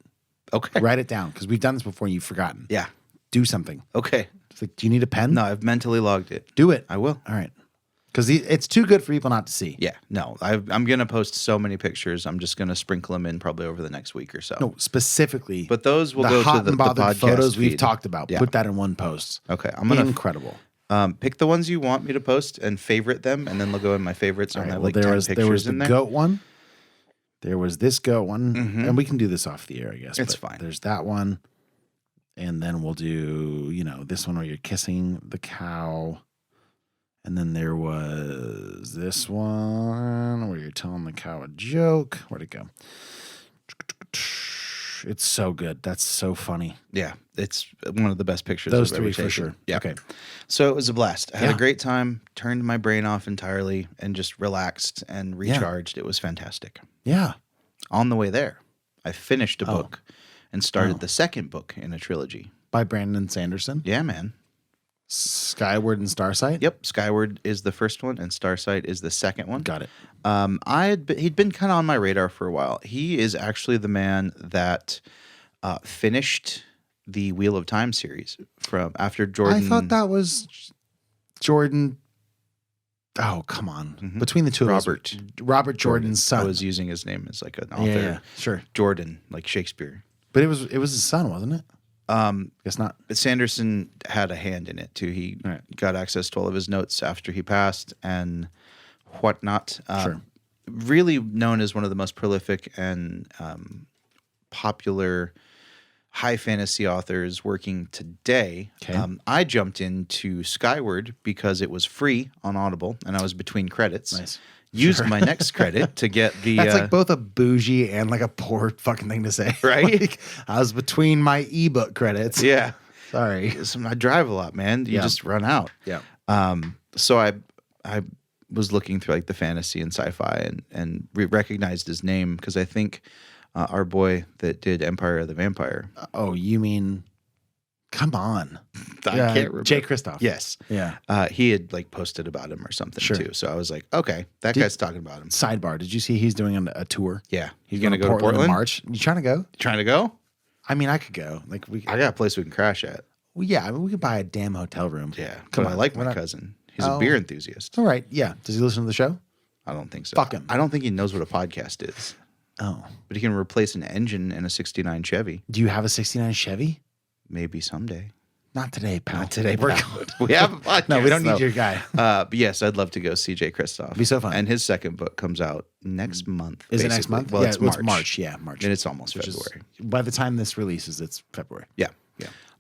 okay, Write it down because we've done this before and you've forgotten. yeah, Do something. okay. It's like, do you need a pen? No, I've mentally logged it. Do it. I will. All right. Because it's too good for people not to see. Yeah, no, I'm gonna post so many pictures. I'm just gonna sprinkle them in probably over the next week or so. No, specifically. But those will the go hot to the and bothered podcast photos we've feed. talked about. Yeah. Put that in one post. Okay, I'm gonna Incredible. pick the ones you want me to post and favorite them, and then they'll go in my favorites. All And right, have well, like 10 there was pictures the in there. goat one. There was this goat one. And we can do this off the air, I guess. It's but fine. There's that one. And then we'll do, this one where you're kissing the cow. And then there was this one where you're telling the cow a joke. Where'd it go? It's so good. That's so funny. Yeah, it's one of the best pictures. Those I've ever three for taken. sure. Yeah. Okay. So it was a blast. I had Yeah. a great time. Turned my brain off entirely and just relaxed and recharged. It was fantastic. Yeah. On the way there, I finished a Oh. book and started the second book in a trilogy. By Brandon Sanderson. Yeah, man. Skyward and Starsight. Yep, Skyward is the first one, and Starsight is the second one. Got it. He'd been kind of on my radar for a while. He is actually the man that finished the Wheel of Time series from after Jordan. I thought that was Jordan. Oh, come on. Between the two Robert. of us. Robert Jordan's son. I was using his name as like an author. yeah, sure. Jordan, like Shakespeare. But it was his son, wasn't it? Guess not. But Sanderson had a hand in it too. He Right. got access to all of his notes after he passed and whatnot. Sure. Really known as one of the most prolific and popular high fantasy authors working today. Okay. I jumped into Skyward because it was free on Audible and I was between credits. Nice. Used my next credit to get the. That's like both a bougie and like a poor fucking thing to say. Right? Like, I was between my ebook credits. Yeah. Sorry. So I drive a lot, man. You Yeah. just run out. Yeah. So I was looking through like the fantasy and sci-fi and recognized his name because I think our boy that did Empire of the Vampire. Oh, you mean? Come on. I can't remember. Jay Kristoff. Yes. Yeah. He had like posted about him or something Sure. too. So I was like, okay, that guy's talking about him. Sidebar. Did you see he's doing a tour? Yeah. He's going to go to in Portland? March. You trying to go? Trying to go? I mean, I could go. Like I got a place we can crash at. Well, yeah, I mean, we could buy a damn hotel room. Yeah. Come But on. I like we're my not- cousin. He's Oh. a beer enthusiast. All right. Yeah. Does he listen to the show? I don't think so. Fuck him. I don't think he knows what a podcast is. Oh. But he can replace an engine in a 69 Chevy. Do you have a 69 Chevy? Maybe someday. Not today, pal. Not today, We're pal. good. We have a podcast. No, we don't need though. your guy. But yes, I'd love to go see Jay Kristoff. Be so fun. And his second book comes out next month. Is it next basically. month? Well, yeah, it's March. March. Yeah, March. And it's almost Which is- February. by the time this releases, it's February. Yeah.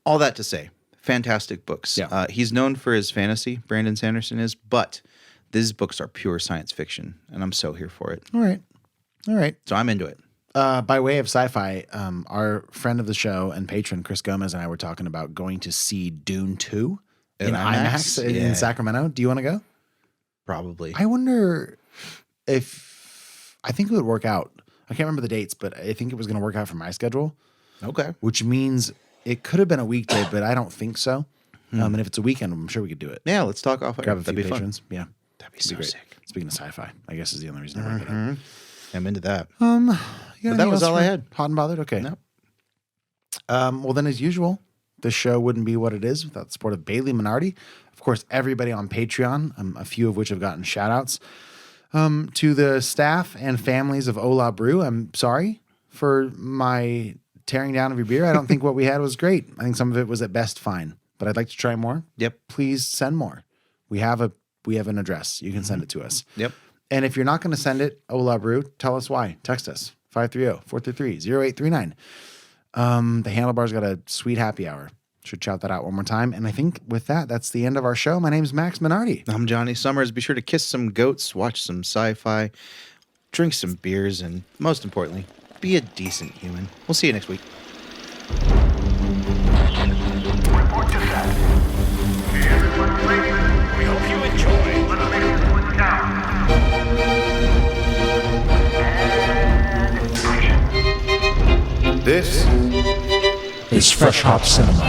All that to say, fantastic books. Yeah. He's known for his fantasy, Brandon Sanderson is, but these books are pure science fiction, and I'm so here for it. All right. So I'm into it. By way of sci-fi, our friend of the show and patron Chris Gomez and I were talking about going to see Dune 2 in IMAX Yeah. in Sacramento. Do you want to go? Probably. I wonder if I think it would work out. I can't remember the dates, but I think it was going to work out for my schedule, Okay. which means it could have been a weekday, but I don't think so. And if it's a weekend, I'm sure we could do it. Yeah, let's talk off air. Grab a few That'd be patrons. fun. Yeah, That'd be it'd so great. sick. Speaking of sci-fi, I guess is the only reason I bring it up. I'm into that. You got But that anything was else all I for had. Hot and bothered. Okay. Nope. Well, then, as usual, the show wouldn't be what it is without the support of Bailey Minardi. Of course, everybody on Patreon, a few of which have gotten shout outs. To the staff and families of Ola Brew, I'm sorry for my tearing down of your beer. I don't think what we had was great. I think some of it was at best fine, but I'd like to try more. Yep. Please send more. We have an address. You can send it to us. Yep. And if you're not going to send it, Ola Brew, tell us why. Text us 530-433-0839. The Handlebar's got a sweet happy hour. Should shout that out one more time. And I think with that, that's the end of our show. My name's Max Minardi. I'm Johnny Summers. Be sure to kiss some goats, watch some sci-fi, drink some beers, and most importantly, be a decent human. We'll see you next week. Report to set. Everyone ready? We hope you enjoy. Elevator going down. And ignition. This is Fresh Hop Cinema.